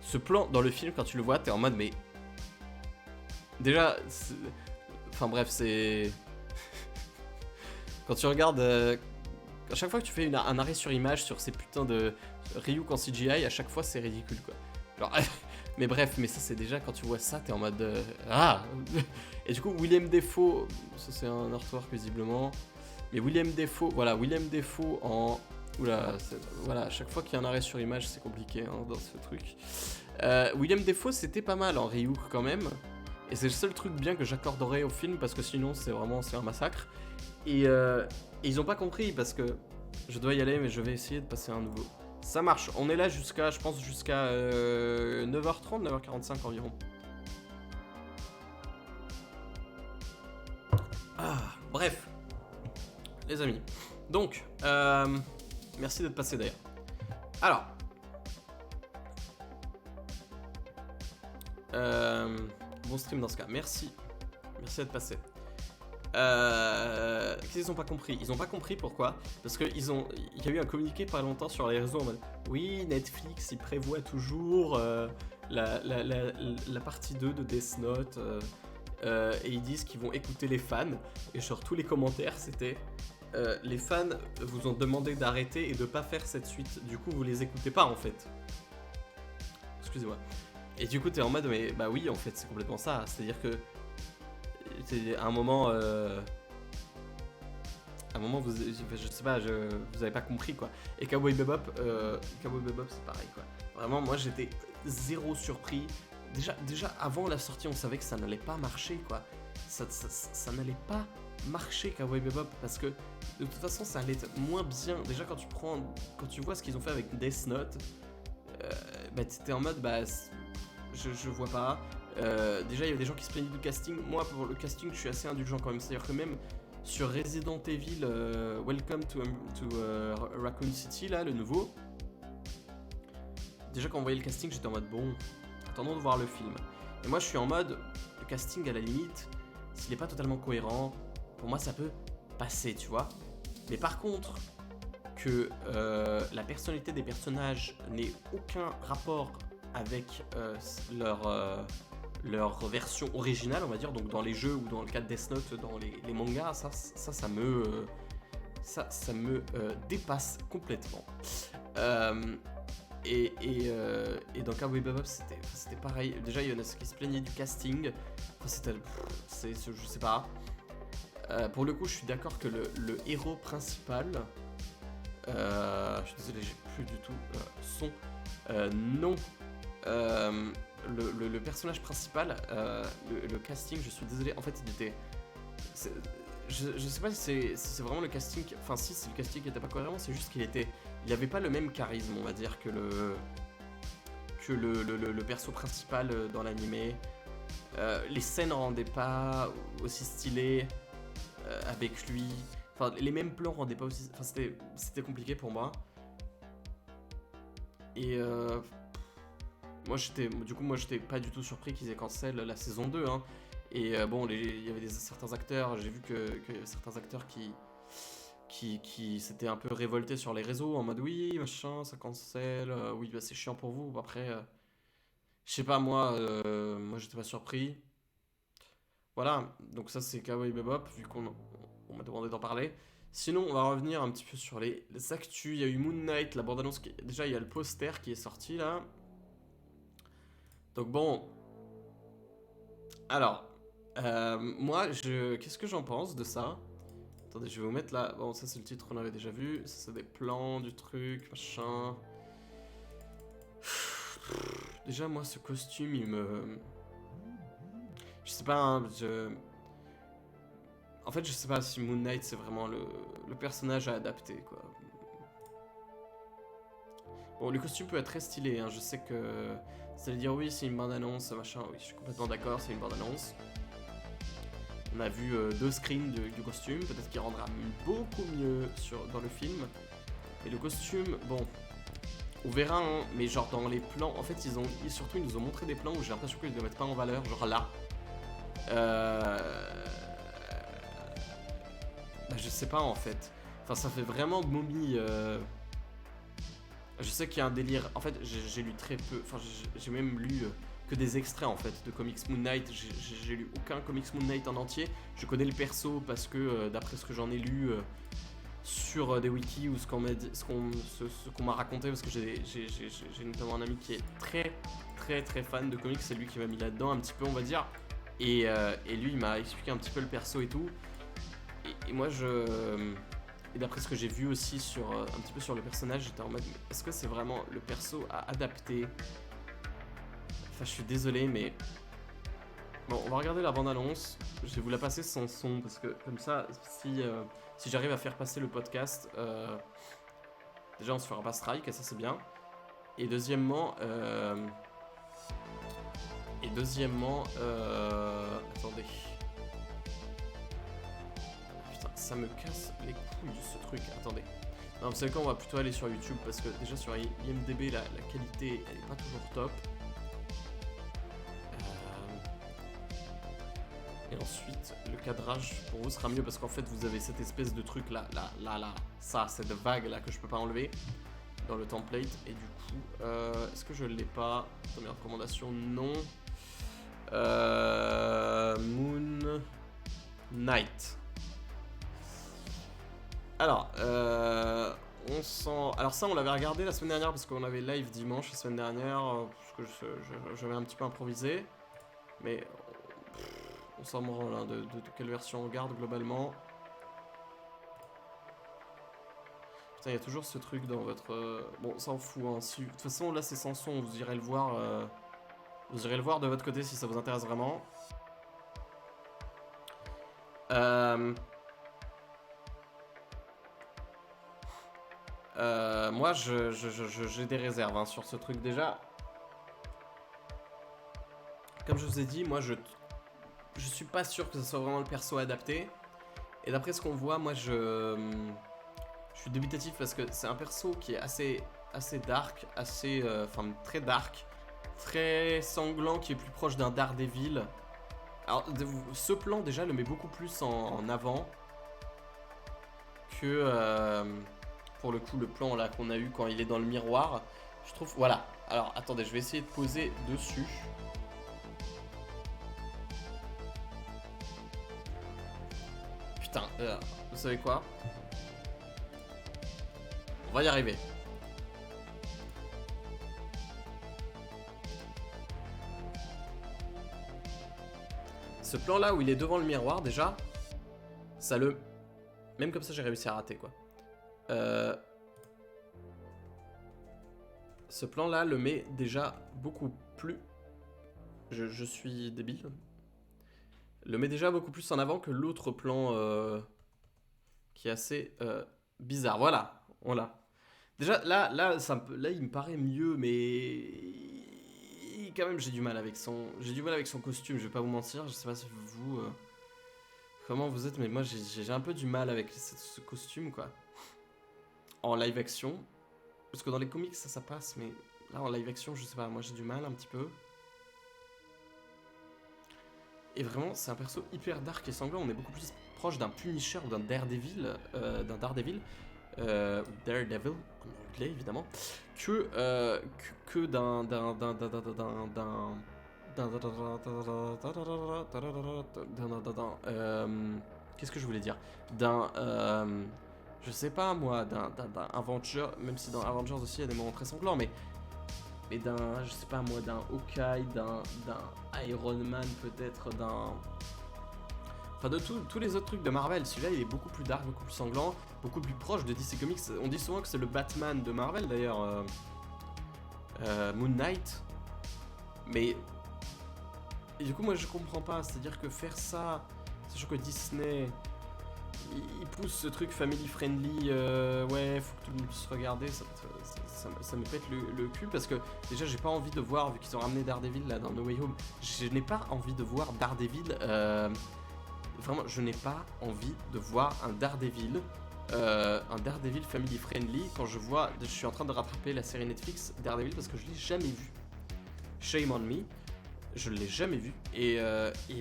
Ce plan, dans le film, quand tu le vois, t'es en mode, mais... Déjà, enfin bref, c'est... Quand tu regardes... À chaque fois que tu fais un arrêt sur image sur ces putains de Ryuk en CGI, à chaque fois, c'est ridicule, quoi. Genre... Mais bref, mais ça, c'est déjà, quand tu vois ça, t'es en mode... Ah. Et du coup, William Dafoe... Ça, c'est un artwork, visiblement... Mais William Dafoe, voilà, William Dafoe en... Oula, voilà, à chaque fois qu'il y a un arrêt sur image, c'est compliqué hein, dans ce truc. William Dafoe, c'était pas mal en Ryuk quand même. Et c'est le seul truc bien que j'accorderais au film, parce que sinon, c'est un massacre. Et ils ont pas compris, parce que je dois y aller, mais je vais essayer de passer un nouveau. Ça marche, on est là jusqu'à, je pense, jusqu'à 9h30, 9h45 environ. Ah, bref. Les amis, donc, merci d'être passé d'ailleurs. Alors, bon stream dans ce cas, merci d'être passé. Qu'est-ce qu'ils ont pas compris? Ils ont pas compris pourquoi? Parce que il y a eu un communiqué pas longtemps sur les réseaux en mode oui, Netflix il prévoit toujours la partie 2 de Death Note et ils disent qu'ils vont écouter les fans. Et sur tous les commentaires c'était les fans vous ont demandé d'arrêter et de pas faire cette suite, du coup vous les écoutez pas en fait. Excusez-moi. Et du coup t'es en mode mais bah oui en fait c'est complètement ça, c'est-à-dire que à un moment vous, je sais pas, vous avez pas compris quoi. Et Cowboy Bebop c'est pareil quoi. Vraiment moi j'étais zéro surpris. Déjà avant la sortie on savait que ça n'allait pas marcher quoi. Ça n'allait pas marcher Cowboy Bebop parce que de toute façon ça allait être moins bien. Déjà quand tu vois ce qu'ils ont fait avec Death Note, bah t'étais en mode bah je vois pas. Déjà il y avait des gens qui se plaignaient du casting. Moi pour le casting je suis assez indulgent quand même. C'est-à-dire que même sur Resident Evil Welcome to Raccoon City là le nouveau, déjà quand on voyait le casting j'étais en mode bon attendons de voir le film. Et moi je suis en mode le casting à la limite s'il est pas totalement cohérent pour moi ça peut passer tu vois. Mais par contre que la personnalité des personnages n'ait aucun rapport avec leur version originale, on va dire, donc dans les jeux ou dans le cas de Death Note, dans les mangas, ça me dépasse complètement. Et dans Cowboy Bebop, c'était pareil. Déjà, il y en a ceux qui se plaignaient du casting. Enfin, je sais pas. Pour le coup, je suis d'accord que le héros principal, je suis désolé, j'ai plus du tout son nom. Le personnage principal, le casting, je suis désolé, en fait il était... Je sais pas si c'est vraiment le casting, enfin si c'est le casting qui était pas cohérent, c'est juste il avait pas le même charisme on va dire que le perso principal dans l'animé. Les scènes rendaient pas aussi stylées avec lui, enfin les mêmes plans rendaient pas aussi, enfin c'était compliqué pour moi. Et moi j'étais pas du tout surpris qu'ils aient cancel la saison 2 hein. Et bon il y avait certains acteurs, j'ai vu que certains acteurs qui s'étaient un peu révoltés sur les réseaux en mode oui machin ça cancel, oui bah c'est chiant pour vous. Après je sais pas moi j'étais pas surpris. Voilà, donc ça c'est Cowboy Bebop vu qu'on m'a demandé d'en parler. Sinon, on va revenir un petit peu sur les actus. Il y a eu Moon Knight, la bande-annonce. Déjà, il y a le poster qui est sorti là. Donc bon. Alors, moi, qu'est-ce que j'en pense de ça? Attendez, je vais vous mettre là. Bon, ça c'est le titre, on avait déjà vu. Ça c'est des plans du truc, machin. Déjà, moi, ce costume, il me... Je sais pas, hein, En fait, je sais pas si Moon Knight c'est vraiment le personnage à adapter, quoi. Bon, le costume peut être très stylé, hein. Je sais que... Ça veut dire oui, c'est une bande-annonce, machin. Oui, je suis complètement d'accord, c'est une bande-annonce. On a vu 2 screens du costume. Peut-être qu'il rendra beaucoup mieux dans le film. Et le costume, bon... On verra, hein, mais genre dans les plans... En fait, surtout, ils nous ont montré des plans où j'ai l'impression qu'ils ne le mettent pas en valeur. Genre là. Bah, je sais pas en fait. Enfin, ça fait vraiment momie. Je sais qu'il y a un délire. En fait, j'ai lu très peu. Enfin, j'ai même lu que des extraits en fait de comics Moon Knight. J'ai lu aucun comics Moon Knight en entier. Je connais le perso parce que d'après ce que j'en ai lu sur des wikis ou ce qu'on m'a raconté, parce que j'ai notamment un ami qui est très fan de comics. C'est lui qui m'a mis là-dedans un petit peu, on va dire. Et lui, il m'a expliqué un petit peu le perso et tout. Et moi, et d'après ce que j'ai vu aussi un petit peu sur le personnage, j'étais en mode, est-ce que c'est vraiment le perso à adapter? Enfin, je suis désolé, mais bon, on va regarder la bande-annonce. Je vais vous la passer sans son parce que comme ça, si j'arrive à faire passer le podcast, déjà on se fera pas strike et ça c'est bien. Et deuxièmement, attendez. Putain, ça me casse les couilles ce truc. Attendez. Non, vous savez quoi, on va plutôt aller sur YouTube parce que déjà sur IMDb la qualité elle est pas toujours top. Et ensuite, le cadrage pour vous sera mieux parce qu'en fait, vous avez cette espèce de truc là, ça, cette vague là que je peux pas enlever dans le template. Et du coup, est-ce que je l'ai pas dans mes recommandations? Non. Moon Knight. Alors, alors ça, on l'avait regardé la semaine dernière parce qu'on avait live dimanche la semaine dernière, parce que j'avais un petit peu improvisé. Mais on s'en branle hein, de quelle version on garde globalement. Putain, il y a toujours ce truc dans votre... Bon, ça en fout. Hein. De toute façon, là, c'est sans son. Vous irez le voir. Vous irez le voir de votre côté si ça vous intéresse vraiment. Moi, j'ai des réserves hein, sur ce truc déjà. Comme je vous ai dit, moi, je suis pas sûr que ce soit vraiment le perso adapté. Et d'après ce qu'on voit, moi, je suis dubitatif parce que c'est un perso qui est assez dark, enfin très dark, très sanglant, qui est plus proche d'un Daredevil. Alors, ce plan déjà le met beaucoup plus en avant que pour le coup le plan là qu'on a eu quand il est dans le miroir. Je trouve, voilà. Alors attendez, je vais essayer de poser dessus. Putain, vous savez quoi? On va y arriver. Ce plan là où il est devant le miroir déjà, ça le... Même comme ça j'ai réussi à rater quoi. Ce plan là le met déjà beaucoup plus... Je suis débile. Le met déjà beaucoup plus en avant que l'autre plan qui est assez bizarre. Voilà, on l'a. Déjà là il me paraît mieux, mais quand même j'ai du mal avec son costume. Je vais pas vous mentir. Je sais pas si vous comment vous êtes, mais moi j'ai un peu du mal avec ce costume quoi. En live action, parce que dans les comics ça passe, mais là en live action je sais pas. Moi j'ai du mal un petit peu. Et vraiment, c'est un perso hyper dark et sanglant. On est beaucoup plus proche d'un Punisher ou d'un Daredevil, Daredevil en anglais évidemment, que d'un qu'est-ce que je voulais dire, je sais pas moi, d'un Avenger, même si dans Avengers aussi il y a des moments très sanglants, mais d'un, je sais pas moi, d'un Hawkeye, d'un Iron Man peut-être, enfin de tous les autres trucs de Marvel. Celui-là il est beaucoup plus dark, beaucoup plus sanglant, beaucoup plus proche de DC Comics. On dit souvent que c'est le Batman de Marvel d'ailleurs, Moon Knight. Mais et du coup moi je comprends pas, c'est-à-dire que faire ça, sachant que Disney il pousse ce truc family friendly, ouais, faut que tout le monde puisse regarder, ça me pète le cul parce que déjà j'ai pas envie de voir, vu qu'ils ont ramené Daredevil là dans No Way Home, je n'ai pas envie de voir Daredevil, vraiment je n'ai pas envie de voir un Daredevil family friendly quand je suis en train de rattraper la série Netflix Daredevil parce que je l'ai jamais vu. Shame on me. Je l'ai jamais vu et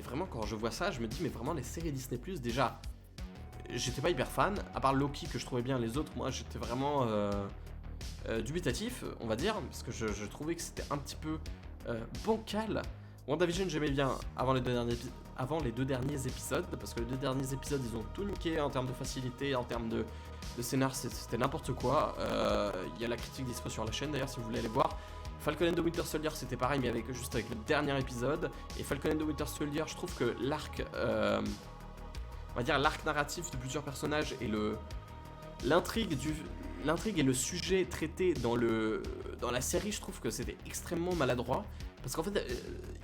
vraiment quand je vois ça je me dis mais vraiment les séries Disney Plus déjà j'étais pas hyper fan, à part Loki que je trouvais bien, les autres, moi j'étais vraiment dubitatif, on va dire, parce que je trouvais que c'était un petit peu bancal. WandaVision j'aimais bien avant les deux derniers épisodes, parce que les 2 derniers épisodes ils ont tout niqué en termes de facilité, en termes de scénar, c'était n'importe quoi. Il y a la critique dispo sur la chaîne d'ailleurs si vous voulez aller voir. Falcon and the Winter Soldier c'était pareil mais juste avec le dernier épisode. Et Falcon and the Winter Soldier, je trouve que l'arc, on va dire l'arc narratif de plusieurs personnages et l'intrigue et le sujet traité dans la série, je trouve que c'était extrêmement maladroit. Parce qu'en fait,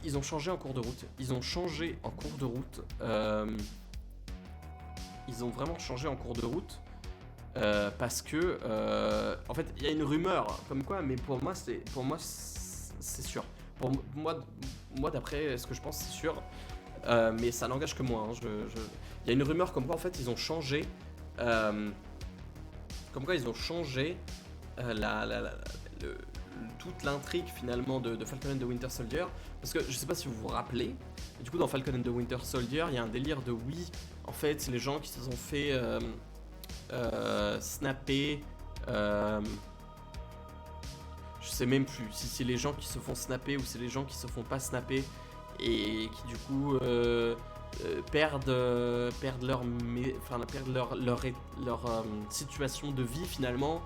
ils ont changé en cours de route. Ils ont vraiment changé en cours de route. Parce que, en fait, il y a une rumeur comme quoi, mais pour moi, c'est sûr. Pour moi, d'après ce que je pense, c'est sûr. Mais ça n'engage que moi. Hein. Il y a une rumeur comme quoi, en fait, ils ont changé. Toute l'intrigue finalement de Falcon and the Winter Soldier. Parce que je sais pas si vous vous rappelez, du coup dans Falcon and the Winter Soldier, il y a un délire de oui, en fait, c'est les gens qui se sont fait snapper. Je sais même plus si c'est les gens qui se font snapper ou c'est les gens qui se font pas snapper et qui du coup perdent leur situation de vie finalement.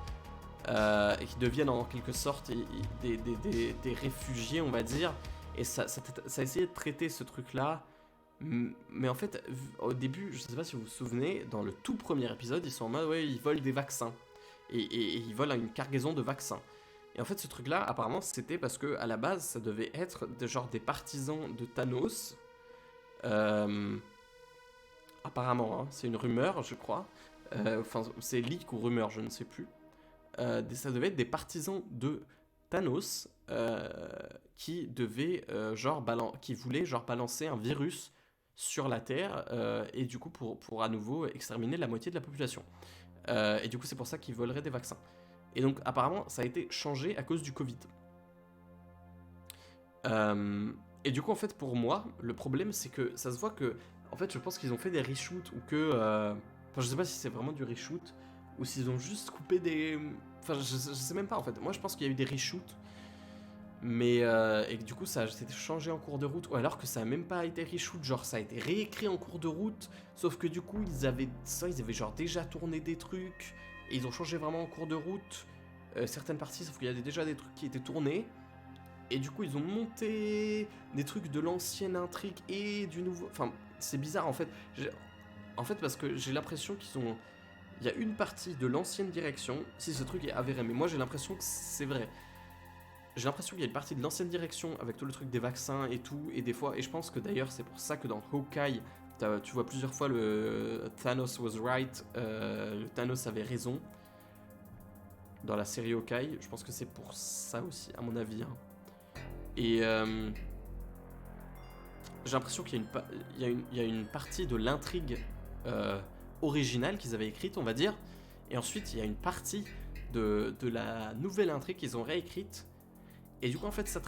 Et qui deviennent en quelque sorte des réfugiés, on va dire. Et ça a essayé de traiter ce truc-là. Mais en fait, au début, je sais pas si vous vous souvenez, dans le tout premier épisode, ils sont en mode, ouais, ils volent des vaccins. Et ils volent une cargaison de vaccins. Et en fait, ce truc-là, apparemment, c'était parce que à la base, ça devait être des partisans de Thanos. Apparemment, hein, c'est une rumeur, je crois. Enfin, c'est leak ou rumeur, je ne sais plus. Ça devait être des partisans de Thanos qui devaient qui voulaient balancer un virus sur la Terre et du coup pour à nouveau exterminer la moitié de la population. Et du coup c'est pour ça qu'ils voleraient des vaccins. Et donc apparemment ça a été changé à cause du Covid. Et du coup en fait pour moi le problème c'est que ça se voit que en fait je pense qu'ils ont fait des reshoots ou que enfin je sais pas si c'est vraiment du reshoot ou s'ils ont juste coupé des... Enfin, je sais même pas en fait. Moi, je pense qu'il y a eu des reshoots. Mais... et que du coup, ça a été changé en cours de route. Ou alors que ça a même pas été reshoot. Genre, ça a été réécrit en cours de route. Sauf que du coup, ils avaient genre déjà tourné des trucs. Et ils ont changé vraiment en cours de route. Certaines parties, sauf qu'il y avait déjà des trucs qui étaient tournés. Et du coup, ils ont monté des trucs de l'ancienne intrigue et du nouveau... Enfin, c'est bizarre en fait. En fait, parce que j'ai l'impression qu'ils ont... Il y a une partie de l'ancienne direction, si ce truc est avéré, mais moi j'ai l'impression que c'est vrai. J'ai l'impression qu'il y a une partie de l'ancienne direction avec tout le truc des vaccins et tout, et des fois, et je pense que d'ailleurs c'est pour ça que dans Hawkeye, tu vois plusieurs fois le Thanos was right, le Thanos avait raison. Dans la série Hawkeye, je pense que c'est pour ça aussi, à mon avis. Hein. Et j'ai l'impression qu'il y a une partie de l'intrigue originale qu'ils avaient écrite, on va dire, et ensuite il y a une partie de la nouvelle intrigue qu'ils ont réécrite, et du coup en fait ça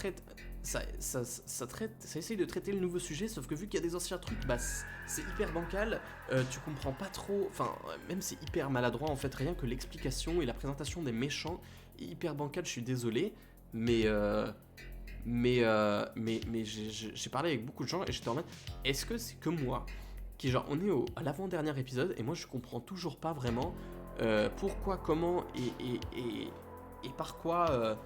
essaye de traiter le nouveau sujet, sauf que vu qu'il y a des anciens trucs, bah c'est hyper bancal, tu comprends pas trop, enfin même c'est hyper maladroit en fait, rien que l'explication et la présentation des méchants est hyper bancal, je suis désolé, mais j'ai parlé avec beaucoup de gens et j'étais en mode, est-ce que c'est que moi qui genre on est à l'avant-dernier épisode et moi je comprends toujours pas vraiment pourquoi, comment et par quoi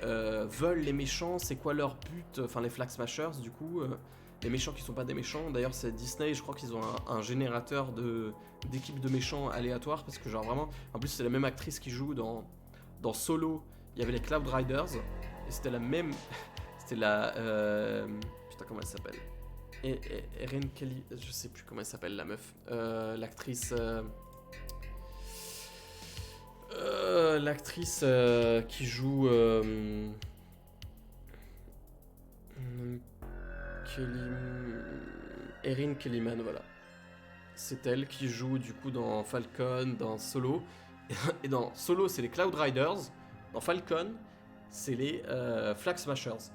veulent les méchants, c'est quoi leur but, enfin les Flag Smashers du coup, les méchants qui sont pas des méchants, d'ailleurs c'est Disney, je crois qu'ils ont un générateur d'équipes de méchants aléatoires parce que genre vraiment, en plus c'est la même actrice qui joue dans Solo, il y avait les Cloud Riders et c'était la même, c'était la, putain comment elle s'appelle, Erin Kelly, je sais plus comment elle s'appelle la meuf, l'actrice qui joue Erin Kellyman, voilà. C'est elle qui joue du coup dans Falcon, dans Solo. Et dans Solo, c'est les Cloud Riders. Dans Falcon, c'est les Flag Smashers.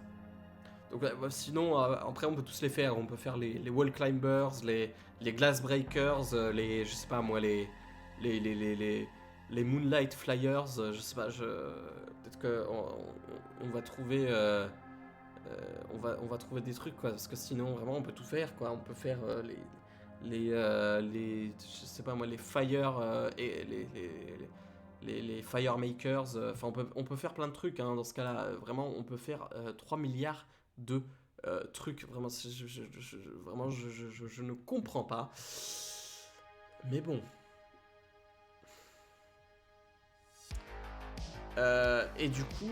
Donc sinon, après, on peut tous les faire. On peut faire les wall climbers, les glass breakers, je sais pas moi, les moonlight flyers. Je sais pas, peut-être qu'on va trouver. On va trouver des trucs, quoi, parce que sinon, vraiment, on peut tout faire, quoi. On peut faire je sais pas moi, les fire et les fire makers. Enfin, on peut faire plein de trucs, hein, dans ce cas-là. Vraiment, on peut faire 3 milliards de trucs. Vraiment, vraiment, je ne comprends pas. Mais bon. Et du coup,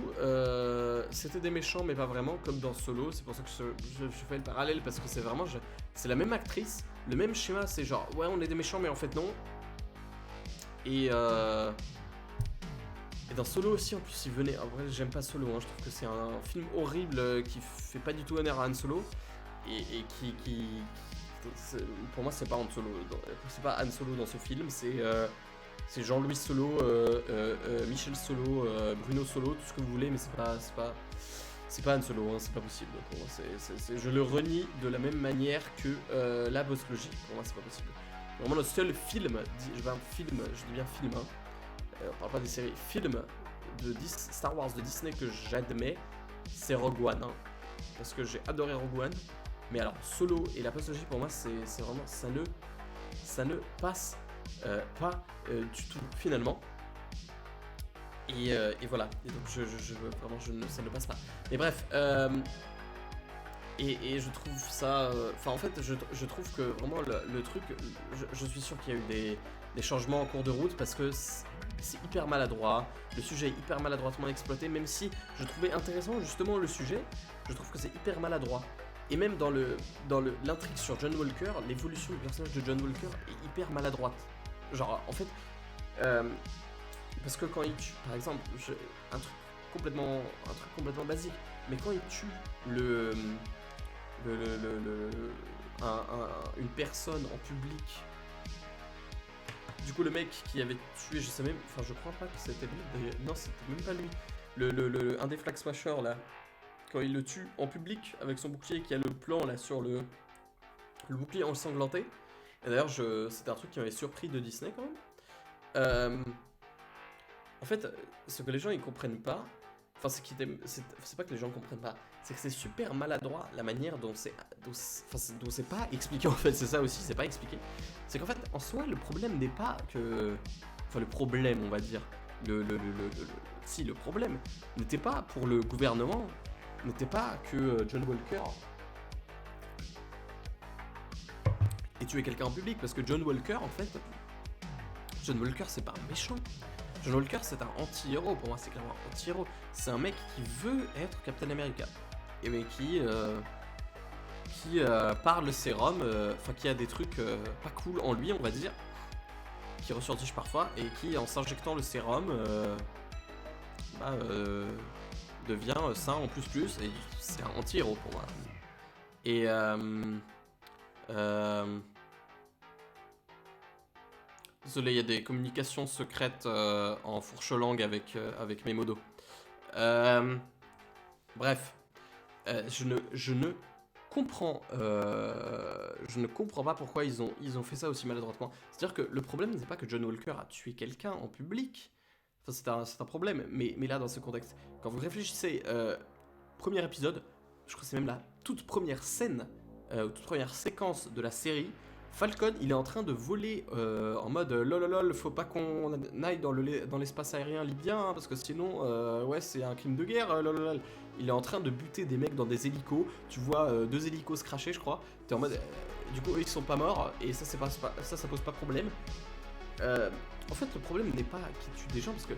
c'était des méchants, mais pas vraiment, comme dans Solo. C'est pour ça que je fais le parallèle, parce que c'est vraiment, c'est la même actrice, le même schéma. C'est genre, ouais, on est des méchants, mais en fait non. Et dans Solo aussi, en plus, il venait. En vrai, j'aime pas Solo. Hein, je trouve que c'est un film horrible qui fait pas du tout honneur à Han Solo et pour moi, c'est pas Han Solo. C'est pas Han Solo dans ce film. C'est Jean-Louis Solo, Michel Solo, Bruno Solo, tout ce que vous voulez, mais c'est pas Han Solo, hein, c'est pas possible. Pour moi, je le renie de la même manière que la Boss-Logie. Pour moi, c'est pas possible. Vraiment, le seul film, je dis bien film, hein, on parle pas des séries, film de Star Wars de Disney que j'admets, c'est Rogue One. Hein, parce que j'ai adoré Rogue One. Mais alors, Solo et la Boss-Logie, pour moi, c'est vraiment, ça ne passe pas du tout finalement. Et voilà. Et donc vraiment, ça ne passe pas. Mais bref, et je trouve ça. Enfin, en fait, je trouve que vraiment le truc. Je suis sûr qu'il y a eu des changements en cours de route parce que c'est hyper maladroit. Le sujet est hyper maladroitement exploité, même si je trouvais intéressant justement le sujet. Je trouve que c'est hyper maladroit. Et même dans l'intrigue sur John Walker, l'évolution du personnage de John Walker est hyper maladroite. Genre, en fait, parce que quand il tue, par exemple, un truc complètement basique, mais quand il tue une personne en public, du coup le mec qui avait tué, je sais même, enfin je crois pas que c'était lui, non c'était même pas lui, un des Flag Smashers là, quand il le tue en public avec son bouclier, qui a le plan là sur le bouclier ensanglanté. Et d'ailleurs, c'était un truc qui m'avait surpris de Disney quand même. En fait, ce que les gens ils comprennent pas, enfin c'est pas que les gens comprennent pas, c'est que c'est super maladroit la manière dont c'est pas expliqué en fait. C'est ça aussi, c'est pas expliqué. C'est qu'en fait, en soi, le problème n'est pas que, enfin le problème, on va dire, si le problème n'était pas pour le gouvernement, n'était pas que John Walker ait tué quelqu'un en public, parce que John Walker, en fait, John Walker, c'est pas un méchant. John Walker, c'est un anti-héros. Pour moi, c'est clairement un anti-héros. C'est un mec qui veut être Captain America. Et mais qui parle sérum, enfin qui a des trucs pas cool en lui, on va dire, qui ressurgissent parfois, et qui, en s'injectant le sérum, devient sain en plus, et c'est un anti-héros pour moi. Et désolé, il y a des communications secrètes en fourche-langue avec mes modos. Bref, je ne comprends pas pourquoi ils ont fait ça aussi maladroitement. C'est-à-dire que le problème n'est pas que John Walker a tué quelqu'un en public. Enfin, c'est un problème, mais là, dans ce contexte, quand vous réfléchissez, premier épisode, je crois que c'est même la toute première scène, toute première séquence de la série, Falcon, il est en train de voler en mode lololol, faut pas qu'on aille dans l'espace aérien libyen, hein, parce que sinon, ouais, c'est un crime de guerre, lololol. Il est en train de buter des mecs dans des hélicos, tu vois 2 hélicos se cracher, je crois. T'es en mode, du coup, eux, ils sont pas morts, et ça pose pas problème. En fait, le problème n'est pas qu'il tue des gens, parce que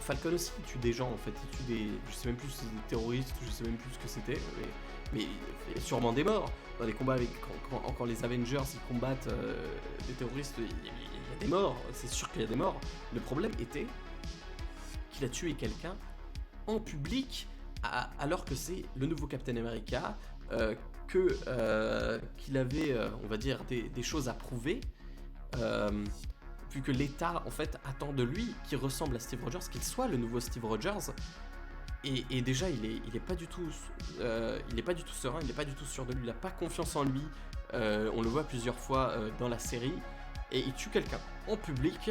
Falcon aussi il tue des gens, en fait. Il tue des, je sais même plus si c'est des terroristes, je sais même plus ce que c'était, mais il y a sûrement des morts. Dans les combats quand les Avengers ils combattent des terroristes, il y a des morts, c'est sûr qu'il y a des morts. Le problème était qu'il a tué quelqu'un en public, alors que c'est le nouveau Captain America, qu'il avait, on va dire, des choses à prouver, vu que l'État, en fait, attend de lui qu'il ressemble à Steve Rogers, qu'il soit le nouveau Steve Rogers. Et déjà, il est pas du tout, il est pas du tout serein, il est pas du tout sûr de lui, il a pas confiance en lui. On le voit plusieurs fois dans la série, et il tue quelqu'un en public,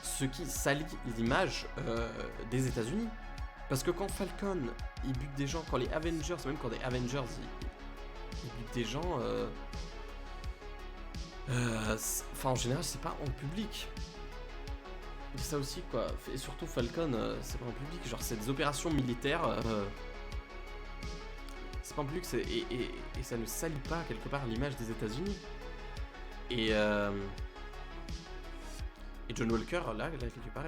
ce qui salit l'image des États-Unis. Parce que quand Falcon il bute des gens, quand les Avengers, même quand les Avengers ils butent des gens, enfin en général c'est pas en public. C'est ça aussi quoi, et surtout Falcon, c'est pas en public, genre c'est des opérations militaires, c'est pas en public, et ça ne salit pas quelque part l'image des États-Unis. Et John Walker, là quelque part,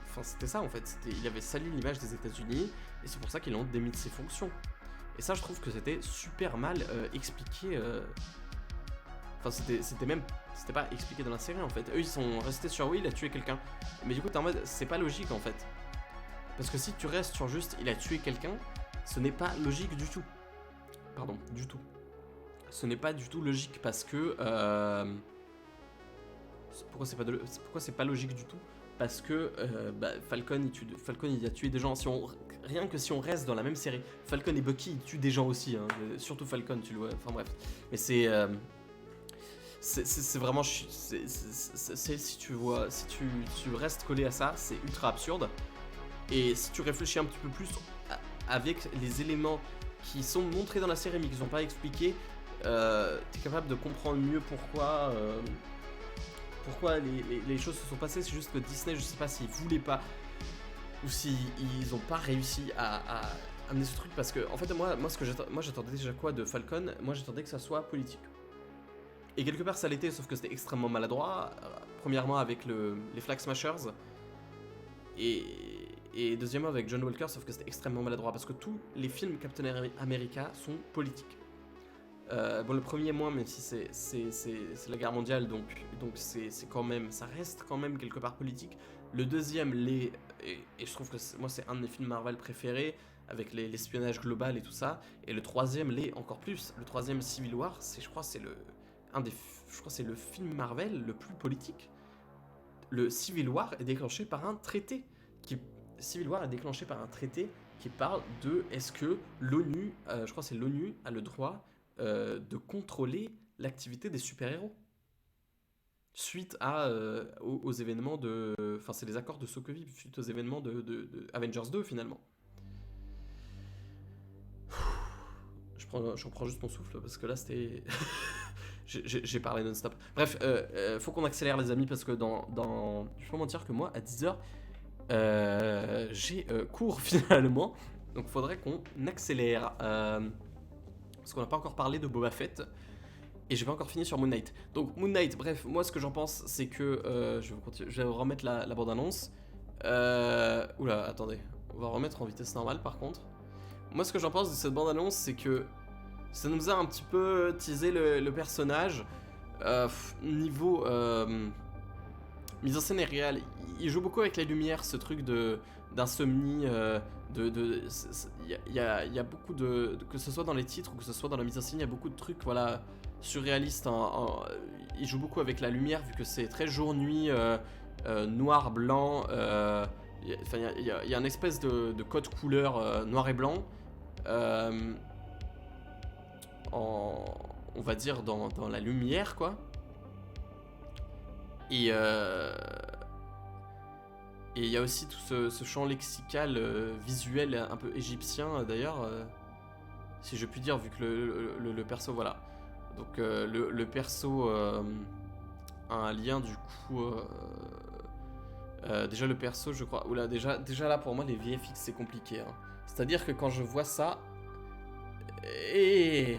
enfin c'était ça en fait, il avait sali l'image des États-Unis, et c'est pour ça qu'ils l'ont démis de ses fonctions. Et ça je trouve que c'était super mal expliqué. Enfin, c'était pas expliqué dans la série en fait. Eux ils sont restés sur oui, il a tué quelqu'un. Mais du coup, t'es en mode, c'est pas logique en fait. Parce que si tu restes sur juste il a tué quelqu'un, ce n'est pas logique du tout. Pardon, du tout. Ce n'est pas du tout logique parce que. Pourquoi c'est pas logique du tout? Parce que Falcon il a tué des gens. Rien que si on reste dans la même série, Falcon et Bucky ils tuent des gens aussi. Hein. Surtout Falcon, tu le vois. Enfin bref. Mais c'est vraiment si tu vois, si tu restes collé à ça, c'est ultra absurde. Et si tu réfléchis un petit peu plus avec les éléments qui sont montrés dans la série mais qui sont pas expliqués, t'es capable de comprendre mieux pourquoi les choses se sont passées. C'est juste que Disney, je sais pas s'ils voulaient pas ou s'ils ont pas réussi à amener ce truc, parce que en fait moi j'attendais déjà quoi de Falcon? Moi j'attendais que ça soit politique. Et quelque part ça l'était, sauf que c'était extrêmement maladroit. Premièrement avec les Flag Smashers, et deuxièmement avec John Walker, sauf que c'était extrêmement maladroit, parce que tous les films Captain America sont politiques. Bon, le premier moins, même si c'est la guerre mondiale, donc c'est quand même, ça reste quand même quelque part politique. Le deuxième et je trouve que moi c'est un de mes films Marvel préférés, avec l'espionnage global et tout ça. Et le troisième l'est encore plus. Le troisième, Civil War, je crois c'est le film Marvel le plus politique. Le Civil War est déclenché par un traité qui parle de est-ce que l'ONU, je crois que c'est l'ONU, a le droit de contrôler l'activité des super-héros suite aux événements de... Enfin, c'est les accords de Sokovie suite aux événements de Avengers 2 finalement. Je reprends juste mon souffle parce que là c'était... j'ai parlé non-stop. Bref, faut qu'on accélère les amis, parce que je peux mentir que moi à 10h j'ai cours finalement. Donc faudrait qu'on accélère. Parce qu'on n'a pas encore parlé de Boba Fett. Et j'ai pas encore fini sur Moon Knight. Donc Moon Knight, bref, moi ce que j'en pense c'est que... je vais remettre la bande-annonce. Oula, attendez. On va remettre en vitesse normale par contre. Moi ce que j'en pense de cette bande-annonce, c'est que ça nous a un petit peu teasé le personnage. Niveau mise en scène est réelle. Il joue beaucoup avec la lumière, ce truc d'insomnie. Il y a beaucoup de... Que ce soit dans les titres ou que ce soit dans la mise en scène, il y a beaucoup de trucs voilà, surréalistes. Il joue beaucoup avec la lumière, vu que c'est très jour-nuit, noir, blanc. Il y a une espèce de code couleur noir et blanc. On va dire dans la lumière quoi. Et il y a aussi tout ce champ lexical visuel un peu égyptien d'ailleurs, si je puis dire, vu que le perso voilà. Donc le perso a un lien du coup. Déjà le perso je crois. Oula, déjà là pour moi les VFX c'est compliqué. Hein. C'est-à-dire que quand je vois ça. Et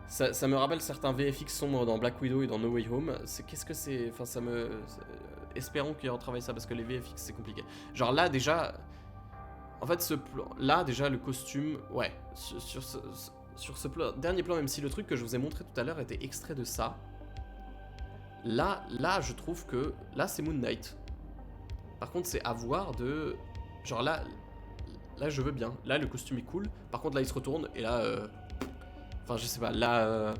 ça me rappelle certains VFX sombres dans Black Widow et dans No Way Home. Qu'est-ce que c'est? Enfin, espérons qu'ils retravaillent ça, parce que les VFX c'est compliqué. Genre là déjà, en fait ce plan, là déjà le costume, ouais, sur ce dernier plan, même si le truc que je vous ai montré tout à l'heure était extrait de ça, là je trouve que là c'est Moon Knight. Par contre c'est à voir de, genre là je veux bien, là le costume est cool. Par contre là il se retourne et là enfin je sais pas, là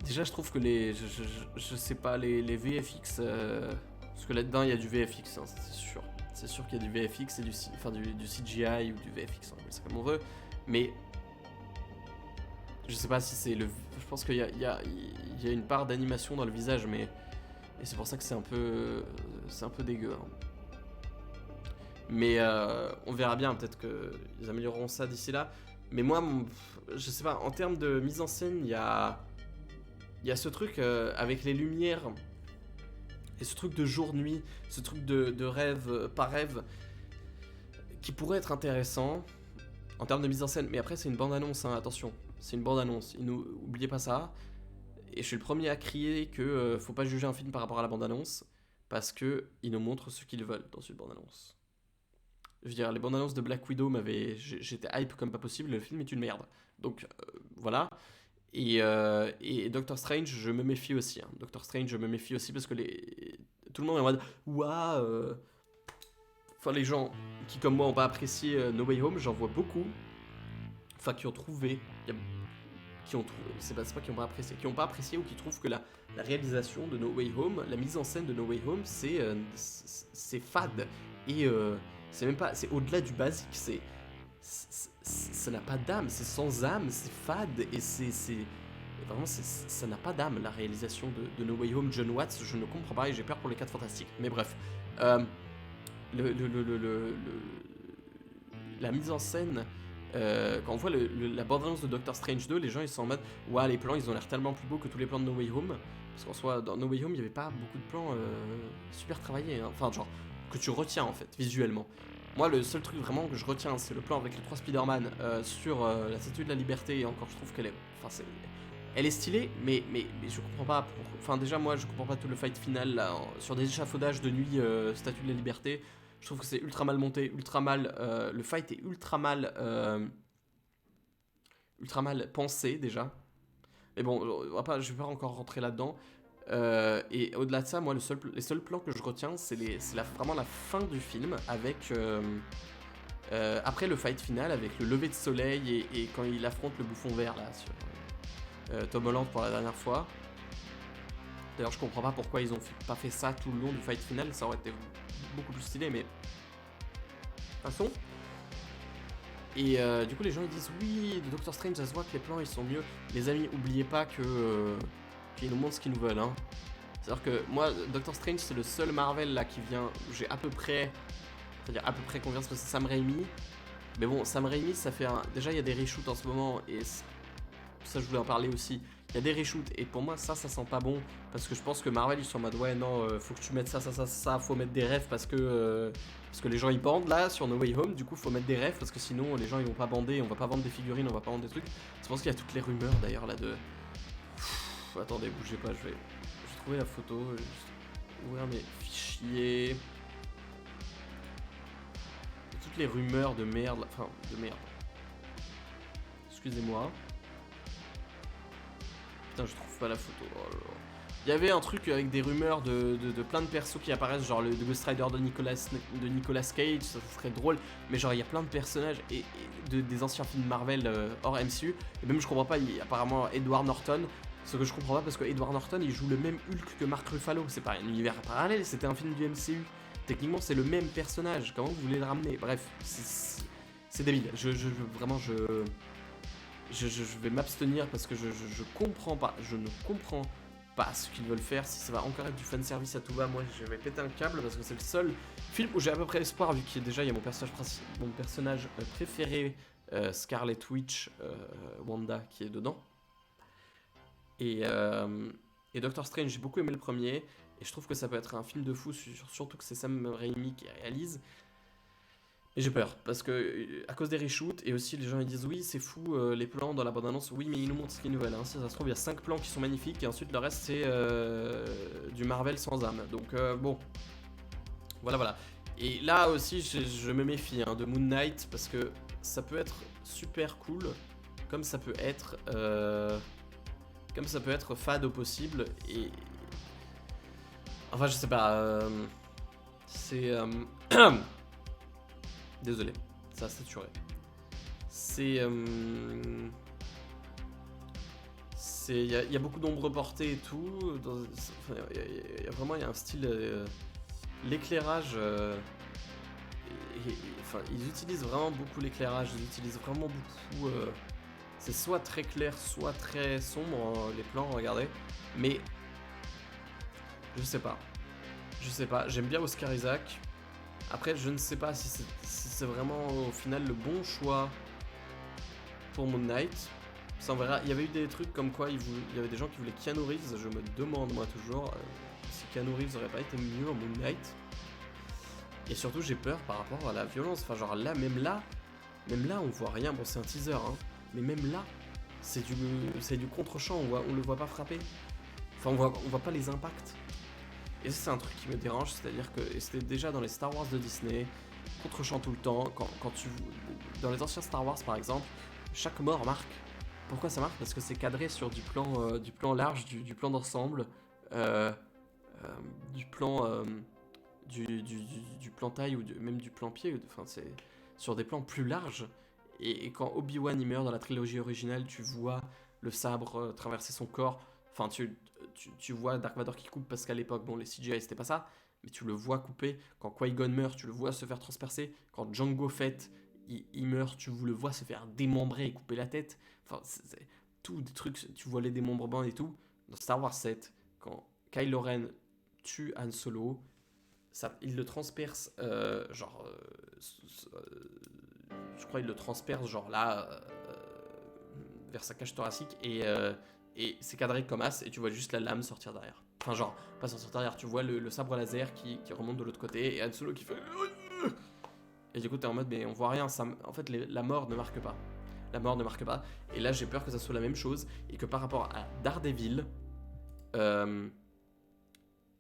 déjà je trouve que je sais pas, les VFX, parce que là-dedans il y a du VFX, hein, c'est C'est sûr qu'il y a du VFX et du CGI ou du VFX, on appelle ça comme on veut. Mais je sais pas si c'est le... Je pense qu'il y a une part d'animation dans le visage, mais... Et c'est pour ça que c'est un peu dégueu. Hein. Mais on verra bien, peut-être qu'ils amélioreront ça d'ici là. Mais moi, je sais pas, en termes de mise en scène, il y a ce truc avec les lumières, et ce truc de jour-nuit, ce truc de rêve par rêve, qui pourrait être intéressant en termes de mise en scène. Mais après, c'est une bande-annonce, hein, attention. C'est une bande-annonce, oubliez pas ça. Et je suis le premier à crier que faut pas juger un film par rapport à la bande-annonce, parce qu'ils nous montrent ce qu'ils veulent dans une bande-annonce. Je veux dire, les bandes annonces de Black Widow j'étais hype comme pas possible, le film est une merde. Donc voilà. Et Doctor Strange, je me méfie aussi. Hein. Doctor Strange, je me méfie aussi parce que tout le monde est en mode ouah. Enfin, les gens qui, comme moi, n'ont pas apprécié No Way Home, j'en vois beaucoup. Enfin, qui ont trouvé. C'est pas qui n'ont pas apprécié. Qui n'ont pas apprécié ou qui trouvent que la réalisation de No Way Home, la mise en scène de No Way Home, c'est fade. Et c'est même pas. C'est au-delà du basique. Ça n'a pas d'âme. C'est sans âme. C'est fade. Et vraiment, ça n'a pas d'âme, la réalisation de No Way Home. John Watts, je ne comprends pas et j'ai peur pour les 4 Fantastiques. Mais bref. La mise en scène, quand on voit la bande-annonce de Doctor Strange 2, les gens ils sont en mode ouais, les plans ils ont l'air tellement plus beaux que tous les plans de No Way Home. Parce qu'en soi, dans No Way Home, il n'y avait pas beaucoup de plans super travaillés. Hein. Enfin, genre, que tu retiens en fait, visuellement. Moi, le seul truc vraiment que je retiens, c'est le plan avec les 3 Spider-Man sur la Statue de la Liberté. Et encore, je trouve qu'elle est. Enfin, elle est stylée, mais je comprends pas. Enfin, déjà, moi, je comprends pas tout le fight final là, sur des échafaudages de nuit, Statue de la Liberté. Je trouve que c'est ultra mal monté, ultra mal. Le fight est ultra mal pensé déjà. Mais bon, je vais pas encore rentrer là-dedans. Et au-delà de ça, moi, les seuls plans que je retiens, c'est vraiment la fin du film avec. Après le fight final, avec le lever de soleil et quand il affronte le bouffon vert là sur Tom Holland pour la dernière fois. D'ailleurs, je comprends pas pourquoi ils ont pas fait ça tout le long du fight final, ça aurait été beaucoup plus stylé, mais passons. Et du coup, les gens ils disent oui, de Doctor Strange, ça se voit que les plans ils sont mieux. Les amis, oubliez pas qu'ils nous montrent ce qu'ils nous veulent. Hein. C'est-à-dire que moi, Doctor Strange, c'est le seul Marvel là qui vient. J'ai à peu près confiance parce que c'est Sam Raimi. Mais bon, Sam Raimi, ça fait déjà il y a des reshoots en ce moment et ça je voulais en parler aussi. Il y a des reshoots et pour moi ça sent pas bon parce que je pense que Marvel ils sont en mode ouais non faut que tu mettes ça, faut mettre des refs parce que les gens ils bandent là sur No Way Home, du coup faut mettre des refs parce que sinon les gens ils vont pas bander, on va pas vendre des figurines, on va pas vendre des trucs. Je pense qu'il y a toutes les rumeurs d'ailleurs là de... attendez, bougez pas, je vais trouver la photo, je vais juste ouvrir mes fichiers. Toutes les rumeurs de merde, excusez-moi. Putain, je trouve pas la photo. Oh là là. Il y avait un truc avec des rumeurs de plein de persos qui apparaissent, genre le Ghost Rider de Nicolas Cage, ça serait drôle, mais genre il y a plein de personnages et des anciens films Marvel hors MCU, et même je comprends pas, il y a apparemment Edward Norton, ce que je comprends pas parce que Edward Norton il joue le même Hulk que Mark Ruffalo, c'est pas un univers parallèle, c'était un film du MCU, techniquement c'est le même personnage, comment vous voulez le ramener? Bref, c'est débile, vraiment je vais m'abstenir parce que je comprends pas, je ne comprends pas ce qu'ils veulent faire. Si ça va encore être du fanservice à tout va, moi je vais péter un câble parce que c'est le seul film où j'ai à peu près espoir vu qu'il y a mon personnage préféré, Scarlet Witch, Wanda qui est dedans. Et Doctor Strange, j'ai beaucoup aimé le premier et je trouve que ça peut être un film de fou, surtout que c'est Sam Raimi qui réalise. Et j'ai peur, parce que à cause des reshoots, et aussi les gens ils disent oui c'est fou les plans dans la bande-annonce, oui mais ils nous montrent ce qu'ils nous veulent, hein. Si ça se trouve il y a 5 plans qui sont magnifiques, et ensuite le reste c'est du Marvel sans âme, donc bon, voilà. Et là aussi je me méfie de Moon Knight, parce que ça peut être super cool, comme ça peut être fade au possible, et... Enfin je sais pas, c'est... Désolé, ça a saturé. Il y a beaucoup d'ombres portées et tout. Il y a un style. L'éclairage enfin, ils utilisent vraiment beaucoup l'éclairage, ils utilisent vraiment beaucoup. C'est soit très clair, soit très sombre les plans, regardez. Mais je sais pas. Je sais pas. J'aime bien Oscar Isaac. Après, je ne sais pas si c'est vraiment au final le bon choix pour Moon Knight. Ça, on verra. Il y avait eu des trucs comme quoi il y avait des gens qui voulaient Keanu Reeves. Je me demande, moi, toujours, si Keanu Reeves aurait pas été mieux en Moon Knight. Et surtout, j'ai peur par rapport à la violence. Enfin, genre là, même là, on voit rien. Bon, c'est un teaser, hein. Mais même là, c'est du contre-champ. On le voit pas frapper. Enfin, on voit pas les impacts. Et ça, c'est un truc qui me dérange. C'est-à-dire que c'était déjà dans les Star Wars de Disney, contre-champ tout le temps. Dans les anciens Star Wars, par exemple, chaque mort marque. Pourquoi ça marque? Parce que c'est cadré sur du plan large, du plan d'ensemble, du plan du plan taille ou même du plan pied. Enfin, c'est sur des plans plus larges. Et quand Obi-Wan il meurt dans la trilogie originale, tu vois le sabre traverser son corps. Enfin, tu vois Dark Vador qui coupe parce qu'à l'époque, bon, les CGI c'était pas ça, mais tu le vois couper. Quand Qui-Gon meurt, tu le vois se faire transpercer. Quand Jango Fett il meurt, tu le vois se faire démembrer et couper la tête. Enfin, c'est tout des trucs, tu vois les démembrements et tout. Dans Star Wars 7, quand Kylo Ren tue Han Solo, il le transperce, je crois il le transperce genre là, vers sa cage thoracique, et c'est cadré comme as, et tu vois juste la lame sortir derrière. Enfin genre, pas sortir derrière, tu vois le sabre laser qui remonte de l'autre côté, et Han Solo qui fait... Et du coup t'es en mode, mais on voit rien, en fait la mort ne marque pas. La mort ne marque pas, et là j'ai peur que ça soit la même chose, et que par rapport à Daredevil...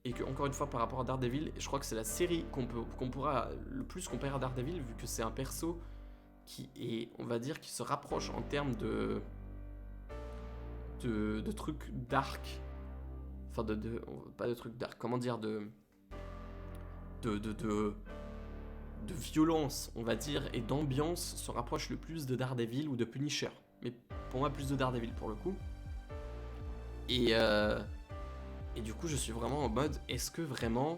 et que encore une fois par rapport à Daredevil, je crois que c'est la série qu'on pourra le plus comparer à Daredevil, vu que c'est un perso qui est, on va dire, qui se rapproche en termes de trucs dark, enfin pas de trucs dark, comment dire, de violence, on va dire, et d'ambiance, se rapproche le plus de Daredevil ou de Punisher, mais pour moi plus de Daredevil pour le coup. Et du coup, je suis vraiment en mode, est-ce que vraiment...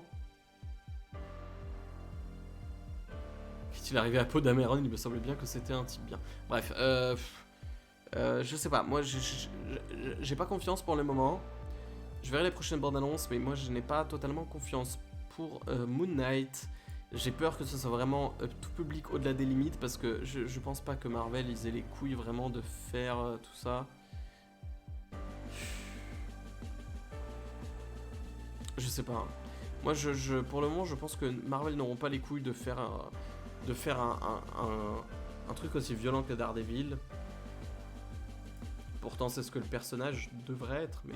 Qu'est-il arrivé à Poe Dameron? Il me semblait bien que c'était un type bien. Bref, je sais pas, moi j'ai pas confiance pour le moment. Je verrai les prochaines bandes annonces, mais moi je n'ai pas totalement confiance pour Moon Knight. J'ai peur que ce soit vraiment tout public au-delà des limites, parce que je pense pas que Marvel ils aient les couilles vraiment de faire tout ça. Je sais pas. Moi, pour le moment, je pense que Marvel n'auront pas les couilles de faire un truc aussi violent que Daredevil. Pourtant, c'est ce que le personnage devrait être, mais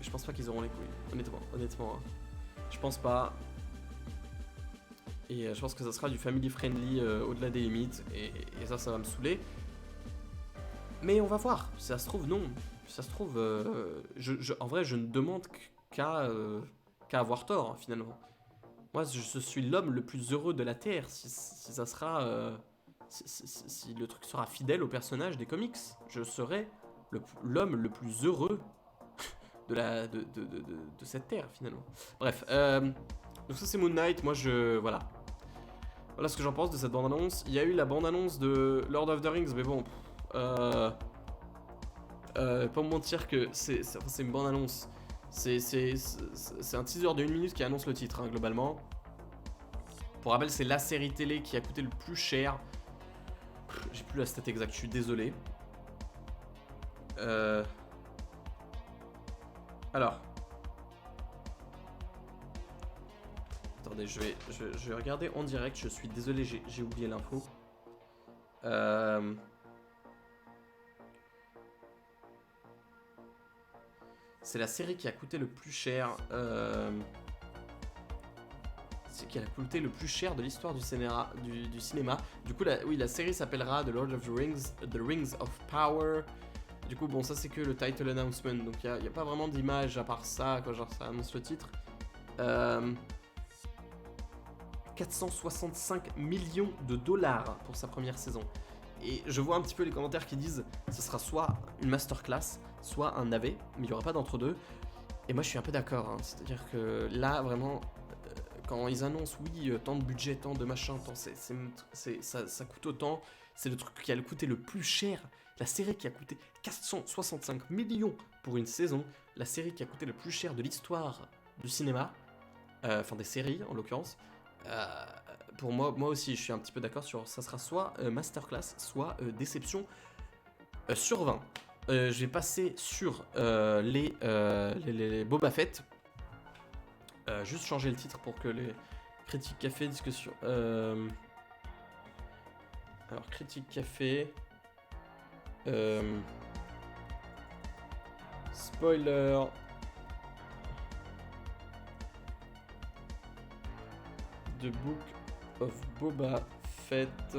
je pense pas qu'ils auront les couilles. Honnêtement, hein. Je pense pas. Et je pense que ça sera du family friendly au-delà des limites, et ça va me saouler. Mais on va voir. Si ça se trouve, non. Si ça se trouve, en vrai, je ne demande qu'à avoir tort, finalement. Moi, je suis l'homme le plus heureux de la Terre si ça sera... si le truc sera fidèle au personnage des comics. Je serai l'homme le plus heureux de cette Terre, finalement. Bref, donc ça c'est Moon Knight. Moi, voilà. Voilà ce que j'en pense de cette bande-annonce. Il y a eu la bande-annonce de Lord of the Rings, mais bon... pas me mentir que c'est une bande-annonce. C'est un teaser de 1 minute qui annonce le titre, hein, globalement. Pour rappel, c'est la série télé qui a coûté le plus cher. J'ai plus la stat exacte, je suis désolé. Alors. Attendez, je vais regarder en direct, je suis désolé, j'ai oublié l'info. C'est la série qui a coûté le plus cher. C'est qui a coûté le plus cher de l'histoire du cinéma. Du coup, la série s'appellera The Lord of the Rings, The Rings of Power. Du coup, bon, ça c'est que le title announcement. Donc il n'y a pas vraiment d'image à part ça, quand genre ça annonce le titre. 465 millions de dollars pour sa première saison. Et je vois un petit peu les commentaires qui disent ce sera soit une masterclass, soit un navet, mais il n'y aura pas d'entre-deux. Et moi je suis un peu d'accord, hein. C'est-à-dire que là vraiment, quand ils annoncent, oui, tant de budget, tant de machin, tant ça coûte autant, c'est le truc qui a coûté le plus cher, la série qui a coûté 465 millions pour une saison, la série qui a coûté le plus cher de l'histoire du cinéma, enfin des séries en l'occurrence. Pour moi aussi, je suis un petit peu d'accord sur ça sera soit masterclass, soit déception sur 20. Je vais passer sur les Boba Fett. Juste changer le titre pour que les critiques café discussion. Alors critique café. Spoiler. The Book of Boba Fett.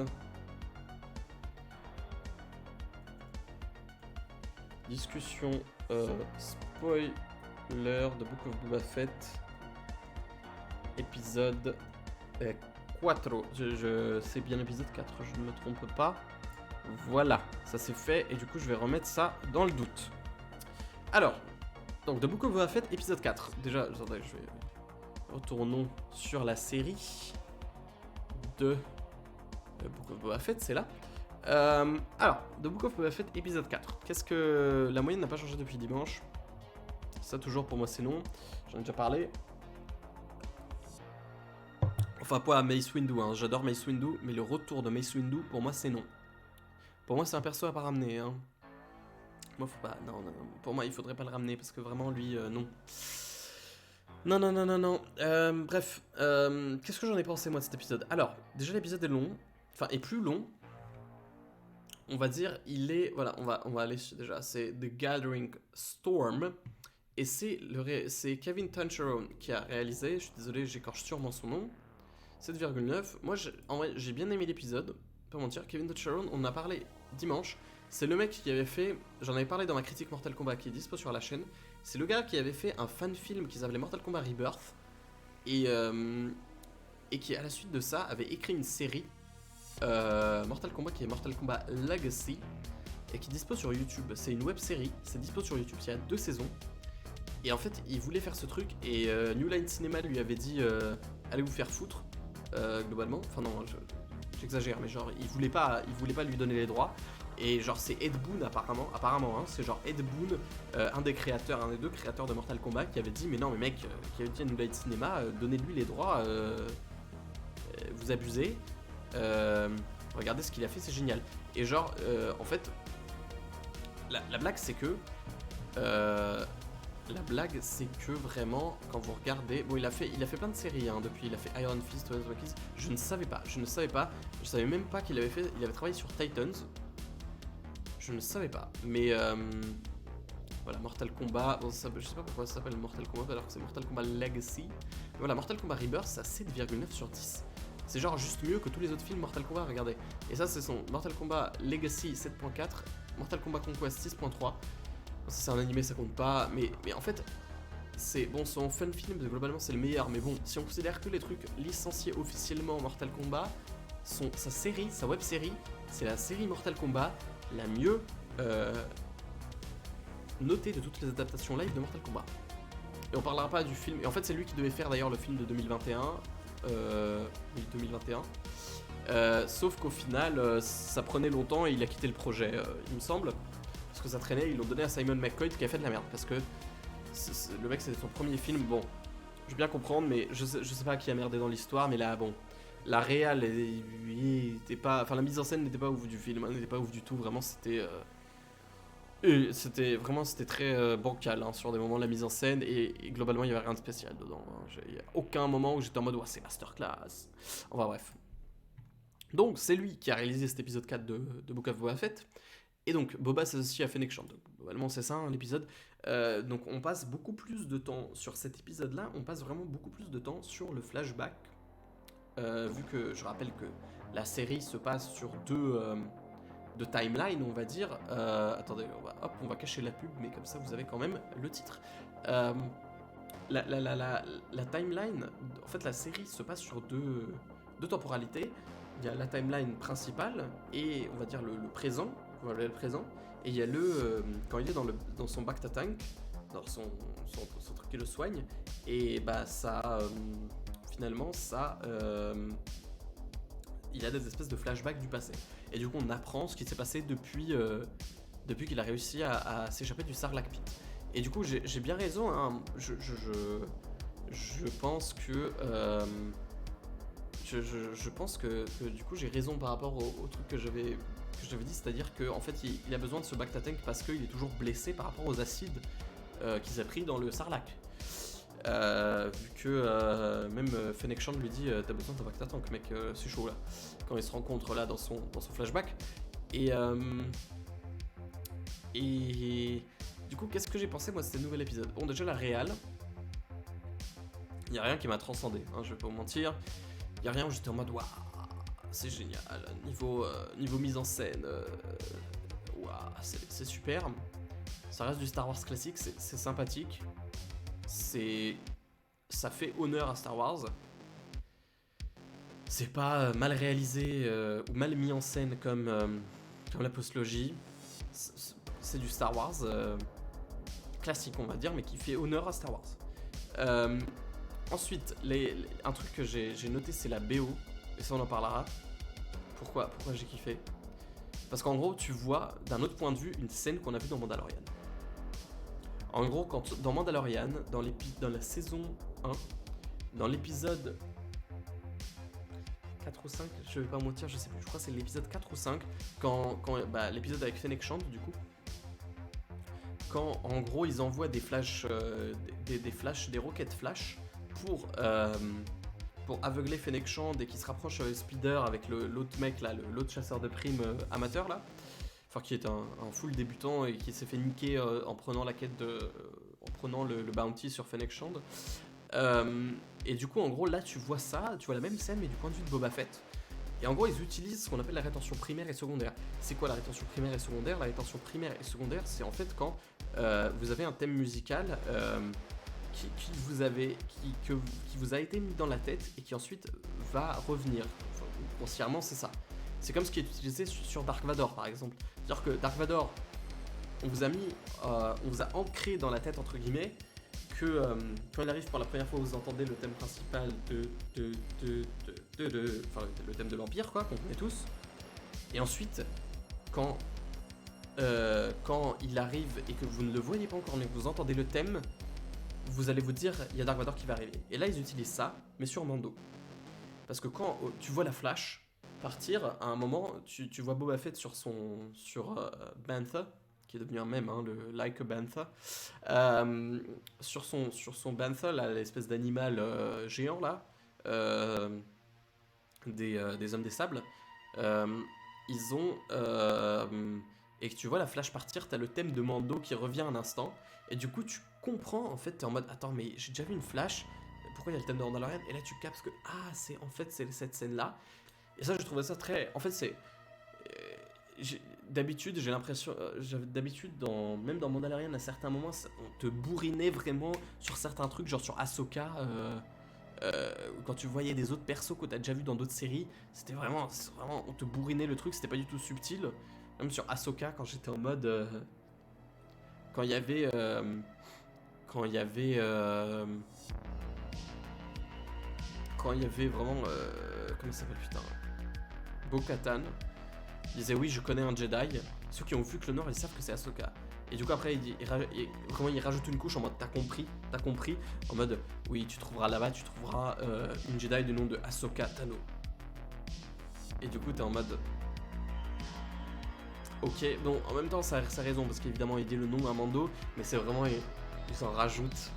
Discussion spoiler The Book of Boba Fett. Épisode 4. C'est bien épisode 4, je ne me trompe pas. Voilà, ça c'est fait et du coup je vais remettre ça dans le doute. Alors, donc The Book of Boba Fett, épisode 4. Déjà, attendez, je vais... Retournons sur la série de Book of Boba Fett, c'est là. Alors, The Book of Boba Fett, épisode 4. Qu'est-ce que... La moyenne n'a pas changé depuis dimanche. Ça, toujours, pour moi, c'est non. J'en ai déjà parlé. Enfin, pas à Mace Windu, hein. J'adore Mace Windu, mais le retour de Mace Windu, pour moi, c'est non. Pour moi, c'est un perso à pas ramener, hein. Moi, faut pas... Non. Pour moi, il faudrait pas le ramener, parce que vraiment, lui, non. Non. Bref, qu'est-ce que j'en ai pensé, moi, de cet épisode? Alors, déjà, l'épisode est long. Enfin, est plus long. On va dire, il est... Voilà, on va aller déjà. C'est The Gathering Storm. Et c'est Kevin Tancharoen qui a réalisé. Je suis désolé, j'écorche sûrement son nom. 7,9. Moi, en vrai, j'ai bien aimé l'épisode. Pas mentir, Kevin Tancharoen, on en a parlé dimanche. C'est le mec qui avait fait... J'en avais parlé dans ma critique Mortal Kombat qui est dispo sur la chaîne. C'est le gars qui avait fait un fan film qui s'appelait Mortal Kombat Rebirth. Et qui, à la suite de ça, avait écrit une série Mortal Kombat qui est Mortal Kombat Legacy. Et qui dispose sur YouTube. C'est une web série. C'est dispo sur YouTube. Il y a 2 saisons. Et en fait, il voulait faire ce truc. Et New Line Cinema lui avait dit allez vous faire foutre. Globalement. Enfin, non, j'exagère. Mais genre, il voulait pas lui donner les droits. Et genre c'est Ed Boon apparemment hein, c'est genre Ed Boon, un des 2 créateurs de Mortal Kombat qui avait dit mais non mais mec, qui avait dit à New Line Cinema, donnez-lui les droits, vous abusez, regardez ce qu'il a fait, c'est génial. Et genre en fait, la blague c'est que, vraiment quand vous regardez, bon il a fait plein de séries hein, depuis, il a fait Iron Fist, je ne savais même pas qu'il avait travaillé sur Titans. Je ne savais pas, mais voilà, Mortal Kombat, bon, ça, je sais pas pourquoi ça s'appelle Mortal Kombat alors que c'est Mortal Kombat Legacy. Mais voilà, Mortal Kombat Rebirth, ça 7,9 sur 10. C'est genre juste mieux que tous les autres films Mortal Kombat, regardez. Et ça, c'est son Mortal Kombat Legacy 7.4, Mortal Kombat Conquest 6.3. Bon, ça c'est un animé, ça compte pas, mais en fait, c'est bon, son fun film, globalement c'est le meilleur, mais bon, si on considère que les trucs licenciés officiellement Mortal Kombat, sa web série, c'est la série Mortal Kombat la mieux notée de toutes les adaptations live de Mortal Kombat. Et on parlera pas du film. Et en fait, c'est lui qui devait faire d'ailleurs le film de 2021. Oui, 2021. Sauf qu'au final, ça prenait longtemps et il a quitté le projet, il me semble. Parce que ça traînait, ils l'ont donné à Simon McCoy qui a fait de la merde. Parce que le mec, c'était son premier film. Bon, je veux bien comprendre, mais je sais pas qui a merdé dans l'histoire, mais là, bon. La réal était pas, enfin la mise en scène n'était pas ouf du film, n'était pas ouf du tout, vraiment c'était très bancal hein, sur des moments de la mise en scène et globalement il y avait rien de spécial dedans. Hein. Il y a aucun moment où j'étais en mode ouais, c'est masterclass. Enfin bref. Donc c'est lui qui a réalisé cet épisode 4 de Book of Boba Fett. Et donc Boba s'associe à Fennec Shand. Donc globalement c'est ça hein, l'épisode. Donc on passe beaucoup plus de temps sur cet épisode là, on passe vraiment beaucoup plus de temps sur le flashback. Vu que je rappelle que la série se passe sur 2 timelines, on va dire. Attendez, on va cacher la pub, mais comme ça vous avez quand même le titre. La timeline, en fait la série se passe sur 2 temporalités. Il y a la timeline principale et on va dire le présent, le présent. Et il y a quand il est dans son Bacta Tank, dans son truc qui le soigne. Et bah ça... finalement, il a des espèces de flashbacks du passé. Et du coup, on apprend ce qui s'est passé depuis qu'il a réussi à s'échapper du Sarlacc pit. Et du coup, j'ai bien raison, hein. Je pense que... je pense que du coup, j'ai raison par rapport au truc que j'avais dit, c'est-à-dire qu'en fait, il a besoin de ce Bacta Tank parce qu'il est toujours blessé par rapport aux acides qu'il a pris dans le Sarlacc. Vu que même Fennec Shand lui dit t'as besoin d'un Bacta Tank, mec, c'est chaud là, quand ils se rencontrent là dans son flashback. Et du coup, qu'est-ce que j'ai pensé moi de ce nouvel épisode? Bon, déjà la réal, il n'y a rien qui m'a transcendé, hein, je vais pas vous mentir. Il n'y a rien où j'étais en mode waouh, c'est génial, niveau mise en scène, waouh, c'est super. Ça reste du Star Wars classique, c'est sympathique. Ça fait honneur à Star Wars. C'est pas mal réalisé ou mal mis en scène comme la postlogie. C'est du Star Wars classique, on va dire, mais qui fait honneur à Star Wars. Ensuite, un truc que j'ai noté, c'est la BO, et ça on en parlera. Pourquoi j'ai kiffé? Parce qu'en gros, tu vois d'un autre point de vue une scène qu'on a vue dans Mandalorian. En gros, dans Mandalorian, dans la saison 1, dans l'épisode 4 ou 5, je vais pas mentir, je sais plus, je crois que c'est l'épisode 4 ou 5, quand l'épisode avec Fennec Shand, du coup, quand en gros ils envoient des flashs, des roquettes flash pour aveugler Fennec Shand et qui se rapproche Speeder avec l'autre mec là, l'autre chasseur de primes amateur là, enfin qui est un full débutant et qui s'est fait niquer en prenant la quête en prenant le bounty sur Fennec Shand. Et du coup en gros là tu vois la même scène mais du point de vue de Boba Fett. Et en gros ils utilisent ce qu'on appelle la rétention primaire et secondaire. C'est quoi la rétention primaire et secondaire? La rétention primaire et secondaire, c'est en fait quand vous avez un thème musical qui vous a été mis dans la tête et qui ensuite va revenir. Enfin, grossièrement c'est ça. C'est comme ce qui est utilisé sur Dark Vador par exemple. C'est-à-dire que Dark Vador, on vous a ancré dans la tête entre guillemets que quand il arrive pour la première fois, vous entendez le thème principal enfin le thème de l'Empire quoi, qu'on connaît tous. Et ensuite, quand il arrive et que vous ne le voyez pas encore mais que vous entendez le thème, vous allez vous dire il y a Dark Vador qui va arriver. Et là ils utilisent ça, mais sur Mando. Parce que quand tu vois la flash partir, à un moment, tu vois Boba Fett sur Bantha, qui est devenu un mème, hein, le Like a Bantha. Sur son Bantha, là, l'espèce d'animal géant là, des hommes des sables, ils ont et que tu vois la flash partir, t'as le thème de Mando qui revient un instant, et du coup tu comprends, en fait t'es en mode attends mais j'ai déjà vu une flash, pourquoi il y a le thème de Mandalorian? Et là tu captes que c'est cette scène là, et ça je trouvais ça très, en fait c'est d'habitude j'ai l'impression, même dans Mandalorian à certains moments on te bourrinait vraiment sur certains trucs, genre sur Ahsoka, quand tu voyais des autres persos que t'as déjà vu dans d'autres séries, c'était vraiment on te bourrinait le truc, c'était pas du tout subtil. Même sur Ahsoka, quand j'étais en mode quand il y avait vraiment comment ça s'appelle putain, Bo-Katan, il disait oui je connais un Jedi, ceux qui ont vu Clone Wars ils savent que c'est Ahsoka. Et du coup après il rajoute une couche en mode t'as compris, en mode oui tu trouveras là-bas, une Jedi du nom de Ahsoka Tano. Et du coup t'es en mode ok, bon en même temps ça a raison parce qu'évidemment il dit le nom à Mando, mais c'est vraiment il s'en rajoute,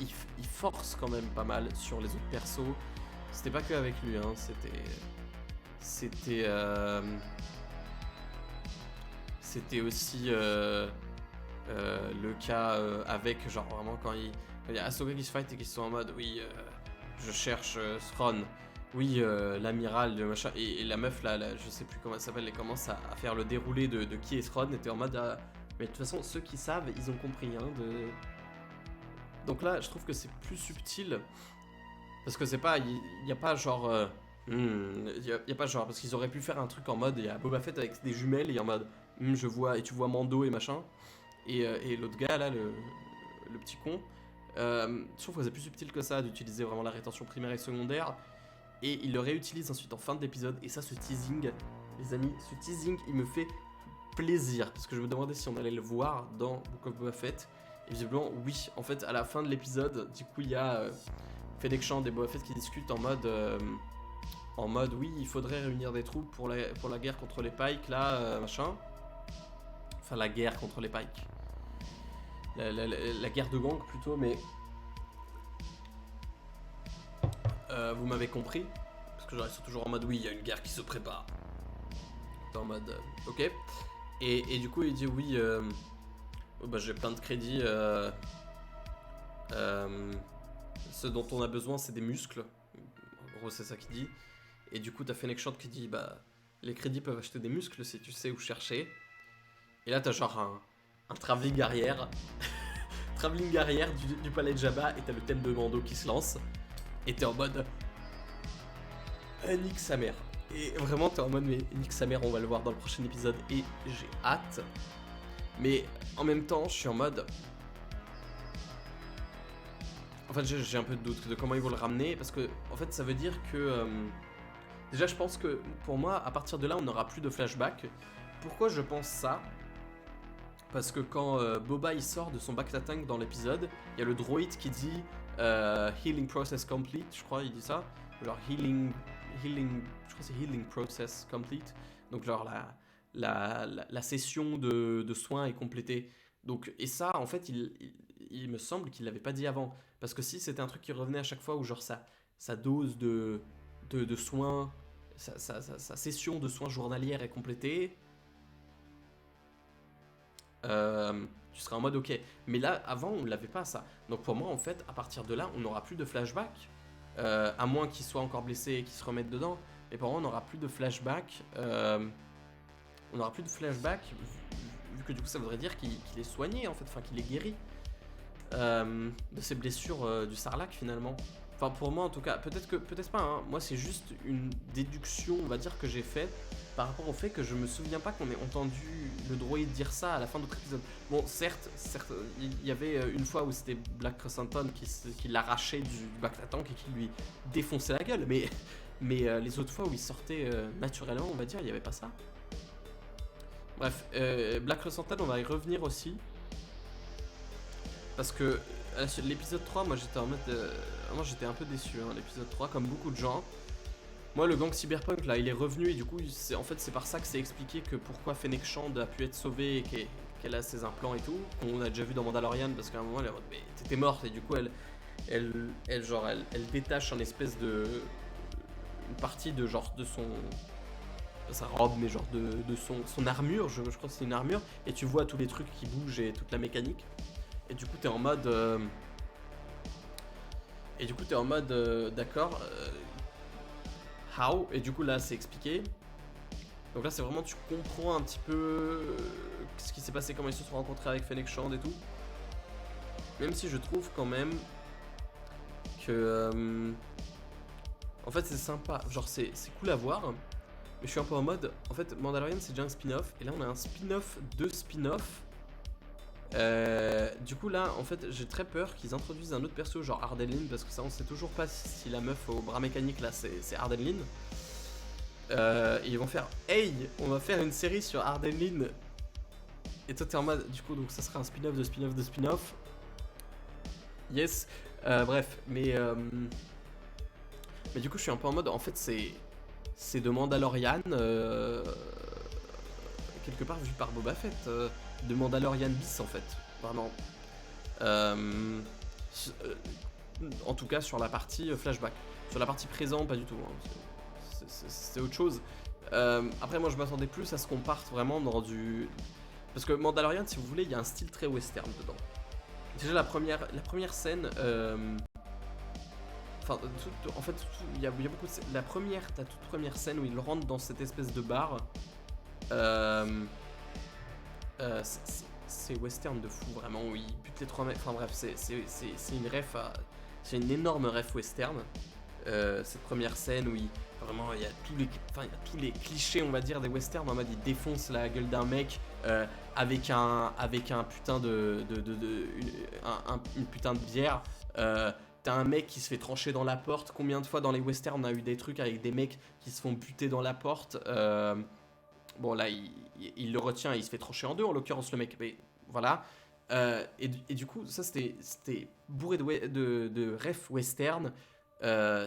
il force quand même pas mal sur les autres persos. C'était pas que avec lui, hein, c'était aussi le cas avec genre vraiment quand il y a Ahsoka qui se fight et qui sont en mode oui je cherche Thrawn, oui l'amiral de machin, et la meuf là je sais plus comment elle s'appelle, elle commence à faire le déroulé de qui est Thrawn, et t'es en mode mais de toute façon ceux qui savent ils ont compris hein, donc là je trouve que c'est plus subtil parce que c'est pas, il y a pas genre y a pas genre, parce qu'ils auraient pu faire un truc en mode il y a Boba Fett avec des jumelles et en mode je vois, et tu vois Mando et machin, et l'autre gars là, le petit con, Je trouve que c'est plus subtil que ça d'utiliser vraiment la rétention primaire et secondaire. Et il le réutilise ensuite en fin d'épisode. Et ça, ce teasing, les amis, ce teasing, il me fait plaisir. Parce que je me demandais si on allait le voir dans Book of Boba Fett. Et visiblement, oui. En fait, à la fin de l'épisode, du coup, il y a Fennec Shand et Boba Fett qui discutent en mode, oui, il faudrait réunir des troupes pour la guerre contre les Pikes, là, machin. Enfin, la guerre contre les Pikes. La guerre de gang plutôt, mais vous m'avez compris, parce que je reste toujours en mode oui, il y a une guerre qui se prépare. En mode ok. Et du coup il dit oui, bah, j'ai plein de crédits. Ce dont on a besoin c'est des muscles. En gros c'est ça qu'il dit. Et du coup t'as Fennec Shand qui dit bah les crédits peuvent acheter des muscles si tu sais où chercher. Et là t'as genre un travelling arrière. Travelling arrière du palais de Jabba et t'as le thème de Mando qui se lance. Et t'es en mode nique sa mère. Et vraiment t'es en mode mais nique sa mère, on va le voir dans le prochain épisode et j'ai hâte. Mais en même temps je suis en mode en fait j'ai un peu de doute de comment ils vont le ramener. Parce que en fait ça veut dire que déjà je pense que pour moi à partir de là on n'aura plus de flashback. Pourquoi je pense ça? Parce que quand Boba il sort de son bacta tank dans l'épisode, il y a le droïde qui dit healing process complete, je crois il dit ça. Genre healing, je crois que c'est healing process complete. Donc genre la session de soins est complétée. Donc, et ça en fait il me semble qu'il l'avait pas dit avant. Parce que si c'était un truc qui revenait à chaque fois où genre sa dose de soins, sa session de soins journalière est complétée. Tu seras en mode ok, mais là avant on l'avait pas ça. Donc pour moi en fait à partir de là on n'aura plus de flashback, à moins qu'il soit encore blessé et qu'il se remette dedans. Mais pour moi on n'aura plus de flashback, vu que du coup ça voudrait dire qu'il est soigné en fait, enfin qu'il est guéri de ses blessures du Sarlacc finalement. Enfin pour moi en tout cas, peut-être pas hein. Moi c'est juste une déduction on va dire que j'ai faite par rapport au fait que je me souviens pas qu'on ait entendu le droïde dire ça à la fin d'autres épisodes. Bon certes il y avait une fois où c'était Black Krrsantan qui l'arrachait du bacta tank et qui lui défonçait la gueule, mais les autres fois où il sortait naturellement on va dire il y avait pas ça. Bref, Black Krrsantan on va y revenir aussi. Parce que l'épisode 3, moi j'étais en mode. Moi j'étais un peu déçu, hein, l'épisode 3, comme beaucoup de gens. Moi, le gang cyberpunk là, il est revenu et du coup, en fait, c'est par ça que c'est expliqué que pourquoi Fennec Shand a pu être sauvée et qu'elle a ses implants et tout. On a déjà vu dans Mandalorian parce qu'à un moment, elle est en mode, mais t'étais morte et du coup, elle détache un espèce de. Une partie de genre de son. Sa robe, mais genre de son armure, je crois que c'est une armure, et tu vois tous les trucs qui bougent et toute la mécanique. Et du coup t'es en mode d'accord, how? Et du coup là c'est expliqué. Donc là c'est vraiment tu comprends un petit peu ce qui s'est passé, comment ils se sont rencontrés avec Fennec Shand et tout. Même si je trouve quand même que en fait c'est sympa, genre c'est cool à voir. Mais je suis un peu en mode, en fait Mandalorian c'est déjà un spin-off, et là on a un spin-off de spin-off. Du coup là en fait j'ai très peur qu'ils introduisent un autre perso genre Ardenlyn, parce que ça on sait toujours pas si la meuf au bras mécanique là c'est Ardenlyn. Et ils vont faire hey on va faire une série sur Ardenlyn. Et toi t'es en mode du coup donc ça sera un spin-off de spin-off de spin-off. Yes. Bref mais du coup je suis un peu en mode en fait c'est de Mandalorian quelque part vu par Boba Fett, de Mandalorian bis en fait, vraiment. En tout cas sur la partie flashback. Sur la partie présent, pas du tout. Hein. C'est autre chose. Après moi je m'attendais plus à ce qu'on parte vraiment dans du... Parce que Mandalorian si vous voulez il y a un style très western dedans. Déjà la première scène... Enfin, en fait, il y a beaucoup de... ta toute première scène où il rentre dans cette espèce de bar... c'est western de fou vraiment où il bute les 3 mecs. Enfin bref, c'est une ref c'est une énorme ref western. Cette première scène où Vraiment, il y a tous les clichés, on va dire, des westerns. En mode, il défonce la gueule d'un mec avec un putain une putain de bière. T'as un mec qui se fait trancher dans la porte. Combien de fois dans les westerns on a eu des trucs avec des mecs qui se font buter dans la porte. Bon, là, il le retient, il se fait trancher en deux, en l'occurrence, le mec. Mais voilà. Et du coup, ça, c'était bourré de ref western.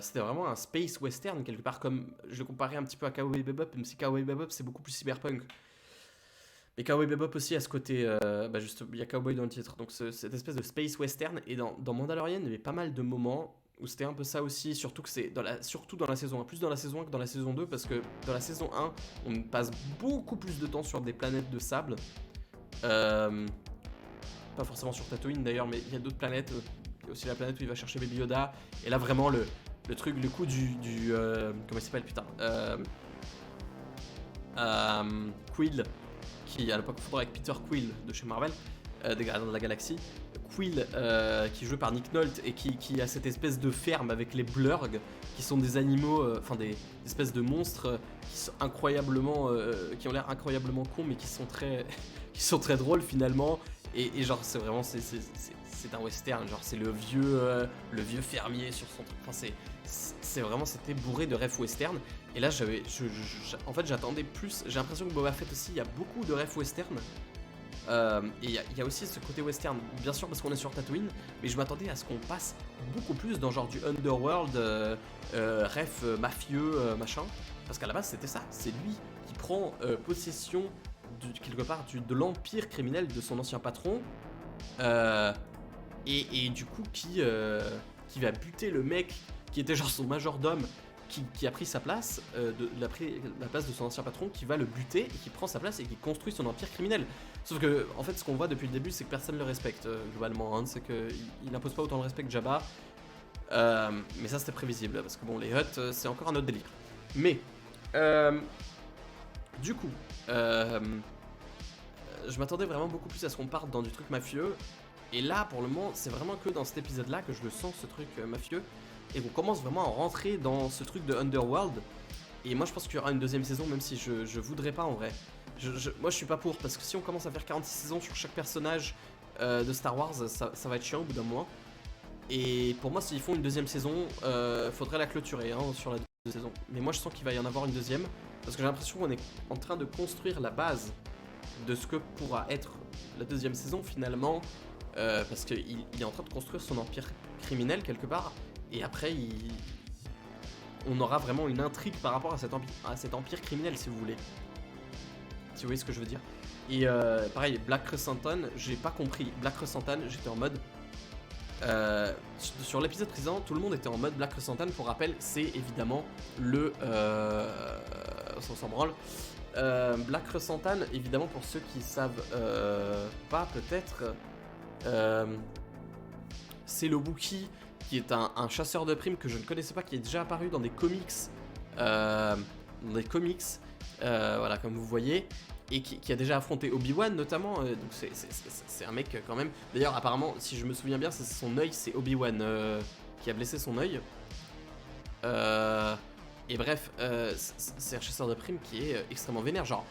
C'était vraiment un space western, quelque part, comme je le comparais un petit peu à Cowboy Bebop, même si Cowboy Bebop, c'est beaucoup plus cyberpunk. Mais Cowboy Bebop aussi a ce côté, juste, il y a Cowboy dans le titre, donc cette espèce de space western. Et dans Mandalorian, il y avait pas mal de moments où c'était un peu ça aussi, surtout que c'est surtout dans la saison 1, plus dans la saison 1 que dans la saison 2, parce que dans la saison 1, on passe beaucoup plus de temps sur des planètes de sable. Euh, Pas forcément sur Tatooine d'ailleurs, mais il y a d'autres planètes. Il y a aussi la planète où il va chercher Baby Yoda. Et là, vraiment, le coup comment il s'appelle, putain Quill, qui à ne pas confondre avec Peter Quill de chez Marvel, des Gardiens de la Galaxie. Quill, qui est joué par Nick Nolte et qui a cette espèce de ferme avec les Blurg, qui sont des animaux, des espèces de monstres qui sont incroyablement, qui ont l'air incroyablement cons, mais qui sont très, qui sont très drôles finalement. Et genre, c'est vraiment, c'est un western, genre c'est le vieux fermier sur son truc. Enfin, c'est vraiment, c'était bourré de refs western. Et là, en fait, j'attendais plus. J'ai l'impression que Boba Fett aussi, il y a beaucoup de refs western. Et il y a aussi ce côté western, bien sûr parce qu'on est sur Tatooine, mais je m'attendais à ce qu'on passe beaucoup plus dans genre du underworld, ref mafieux, machin. Parce qu'à la base, c'était ça. C'est lui qui prend possession quelque part de l'empire criminel de son ancien patron. Et du coup, qui va buter le mec qui était genre son majordome, qui a pris sa place, la place de son ancien patron, qui va le buter et qui prend sa place et qui construit son empire criminel. Sauf que, en fait, ce qu'on voit depuis le début, c'est que personne ne le respecte, globalement. Hein, c'est qu'il n'impose pas autant de respect que Jabba. Mais ça, c'était prévisible, parce que bon, les Hutt, c'est encore un autre délire. Mais, du coup, je m'attendais vraiment beaucoup plus à ce qu'on parte dans du truc mafieux. Et là, pour le moment, c'est vraiment que dans cet épisode-là que je le sens, ce truc mafieux. Et qu'on commence vraiment à rentrer dans ce truc de Underworld. Et moi, je pense qu'il y aura une deuxième saison, même si je voudrais pas en vrai. Moi, je suis pas pour, parce que si on commence à faire 46 saisons sur chaque personnage de Star Wars, ça va être chiant au bout d'un mois. Et pour moi, s'ils font une deuxième saison, faudrait la clôturer sur la deuxième saison. Mais moi, je sens qu'il va y en avoir une deuxième, parce que j'ai l'impression qu'on est en train de construire la base de ce que pourra être la deuxième saison finalement, parce qu'il est en train de construire son empire criminel quelque part, et après on aura vraiment une intrigue par rapport à cet empire criminel, si vous voulez. Si vous voyez ce que je veux dire. Et pareil, Black Krrsantan, j'ai pas compris. Black Krrsantan, j'étais en mode... sur l'épisode précédent, tout le monde était en mode Black Krrsantan. Pour rappel, c'est évidemment le... on s'en branle. Black Krrsantan, évidemment, pour ceux qui savent pas peut-être, c'est le Wookiee qui est un chasseur de primes que je ne connaissais pas, qui est déjà apparu dans des comics, voilà, comme vous voyez, et qui a déjà affronté Obi-Wan notamment. Donc c'est un mec quand même. D'ailleurs, apparemment, si je me souviens bien, c'est son œil, c'est Obi-Wan qui a blessé son œil. Et bref, c'est un chasseur de primes qui est extrêmement vénère. Genre,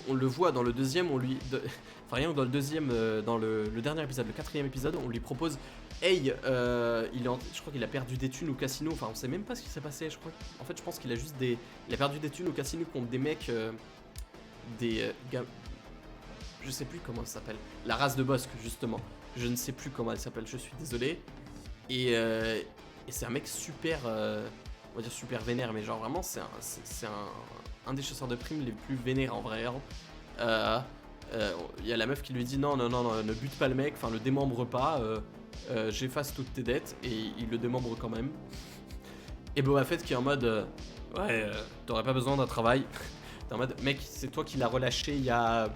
on le voit dans le deuxième, enfin rien que dans le deuxième, dans le dernier épisode, le quatrième épisode, on lui propose hey, je crois qu'il a perdu des thunes au casino. Enfin, on sait même pas ce qui s'est passé. En fait, je pense qu'il a juste il a perdu des thunes au casino contre des mecs, je sais plus comment ça s'appelle. La race de Bossk, justement. Je ne sais plus comment elle s'appelle. Je suis désolé. Et c'est un mec super. On va dire super vénère, mais genre vraiment c'est un des chasseurs de primes les plus vénères en vrai. Y a la meuf qui lui dit non, ne bute pas le mec, enfin le démembre pas, j'efface toutes tes dettes, et il le démembre quand même. Et Boba Fett qui est en mode ouais, t'aurais pas besoin d'un travail. T'es en mode mec, c'est toi qui l'as relâché il y a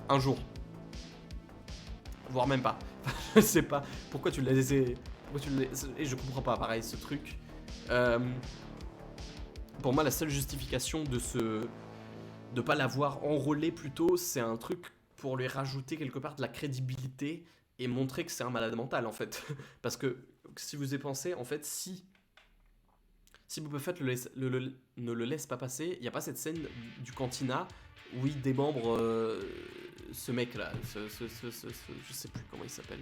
un jour, voire même pas. Je sais pas pourquoi tu l'as laissé, et je comprends pas pareil ce truc. Pour moi, la seule justification de pas l'avoir enrôlé plus tôt, c'est un truc pour lui rajouter quelque part de la crédibilité et montrer que c'est un malade mental en fait. Parce que si vous y pensez, en fait, si Si Boba Fett ne le laisse pas passer, il n'y a pas cette scène du cantina où il démembre ce mec-là. Je sais plus comment il s'appelle.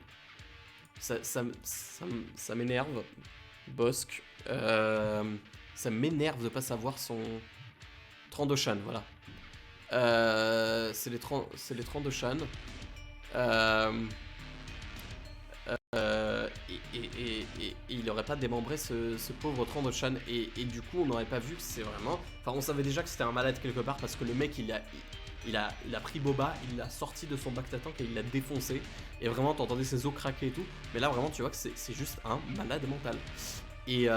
Ça m'énerve. Bossk. Ça m'énerve de pas savoir son... Trandoshan, voilà. C'est les Trandoshan. Et il n'aurait pas démembré ce pauvre Trandoshan. Et du coup, on n'aurait pas vu que c'est vraiment... Enfin, on savait déjà que c'était un malade quelque part parce que le mec, il a pris Boba, il l'a sorti de son back-tank et il l'a défoncé. Et vraiment, t'entendais ses os craquer et tout. Mais là, vraiment, tu vois que c'est juste un malade mental. Et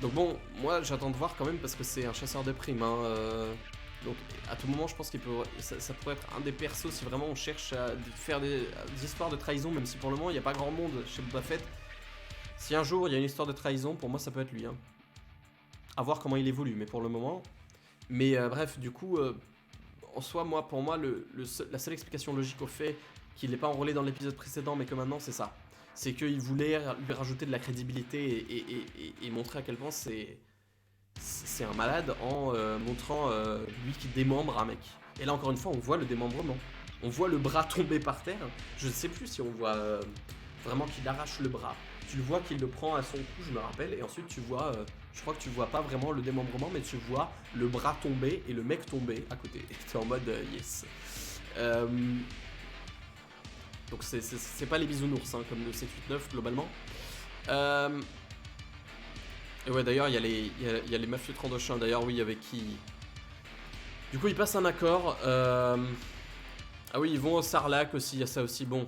donc bon, moi, j'attends de voir quand même parce que c'est un chasseur de primes. Donc à tout moment, je pense qu'il peut, ça pourrait être un des persos si vraiment on cherche à faire des histoires de trahison, même si pour le moment, il n'y a pas grand monde chez Boba Fett. Si un jour, il y a une histoire de trahison, pour moi, ça peut être lui. À voir comment il évolue, mais pour le moment... Mais bref, du coup, en soi, pour moi, la seule explication logique au fait qu'il n'est pas enrôlé dans l'épisode précédent, mais que maintenant, c'est ça. C'est qu'il voulait lui rajouter de la crédibilité et montrer à quel point c'est un malade en montrant lui qui démembre un mec. Et là, encore une fois, on voit le démembrement. On voit le bras tomber par terre. Je ne sais plus si on voit vraiment qu'il arrache le bras. Tu le vois qu'il le prend à son cou, je me rappelle. Et ensuite, tu vois, je crois que tu vois pas vraiment le démembrement, mais tu vois le bras tomber et le mec tomber à côté. Et t'es en mode yes. Donc c'est pas les bisounours, hein, comme le 789 globalement. Et ouais, d'ailleurs, il y a les mafieux Trandoshan. D'ailleurs, oui, avec qui... Du coup, ils passent un accord. Ah oui, ils vont au Sarlacc aussi, il y a ça aussi. Bon,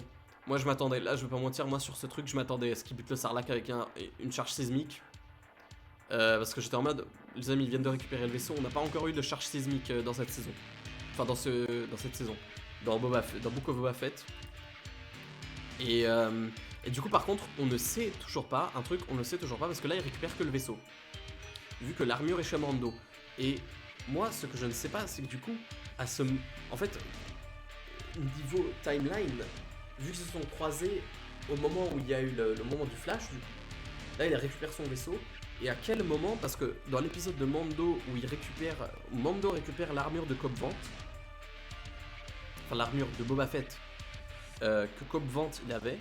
moi, je m'attendais. Là, je vais pas mentir, moi, sur ce truc, je m'attendais à ce qu'ils butent le Sarlacc avec une charge sismique. Parce que j'étais en mode, les amis, ils viennent de récupérer le vaisseau. On n'a pas encore eu de charge sismique dans cette saison. Enfin, dans cette saison. Dans Book of Boba Fett. Et du coup, par contre, on ne sait toujours pas, parce que là, il récupère que le vaisseau. Vu que l'armure est chez Mando. Et moi, ce que je ne sais pas, c'est que du coup, en fait, niveau timeline, vu qu'ils se sont croisés au moment où il y a eu le moment du flash, du coup, là, il récupère son vaisseau. Et à quel moment, parce que dans l'épisode de Mando où Mando récupère l'armure de Cobb Vanth, enfin l'armure de Boba Fett, que Cobb Vanth il avait,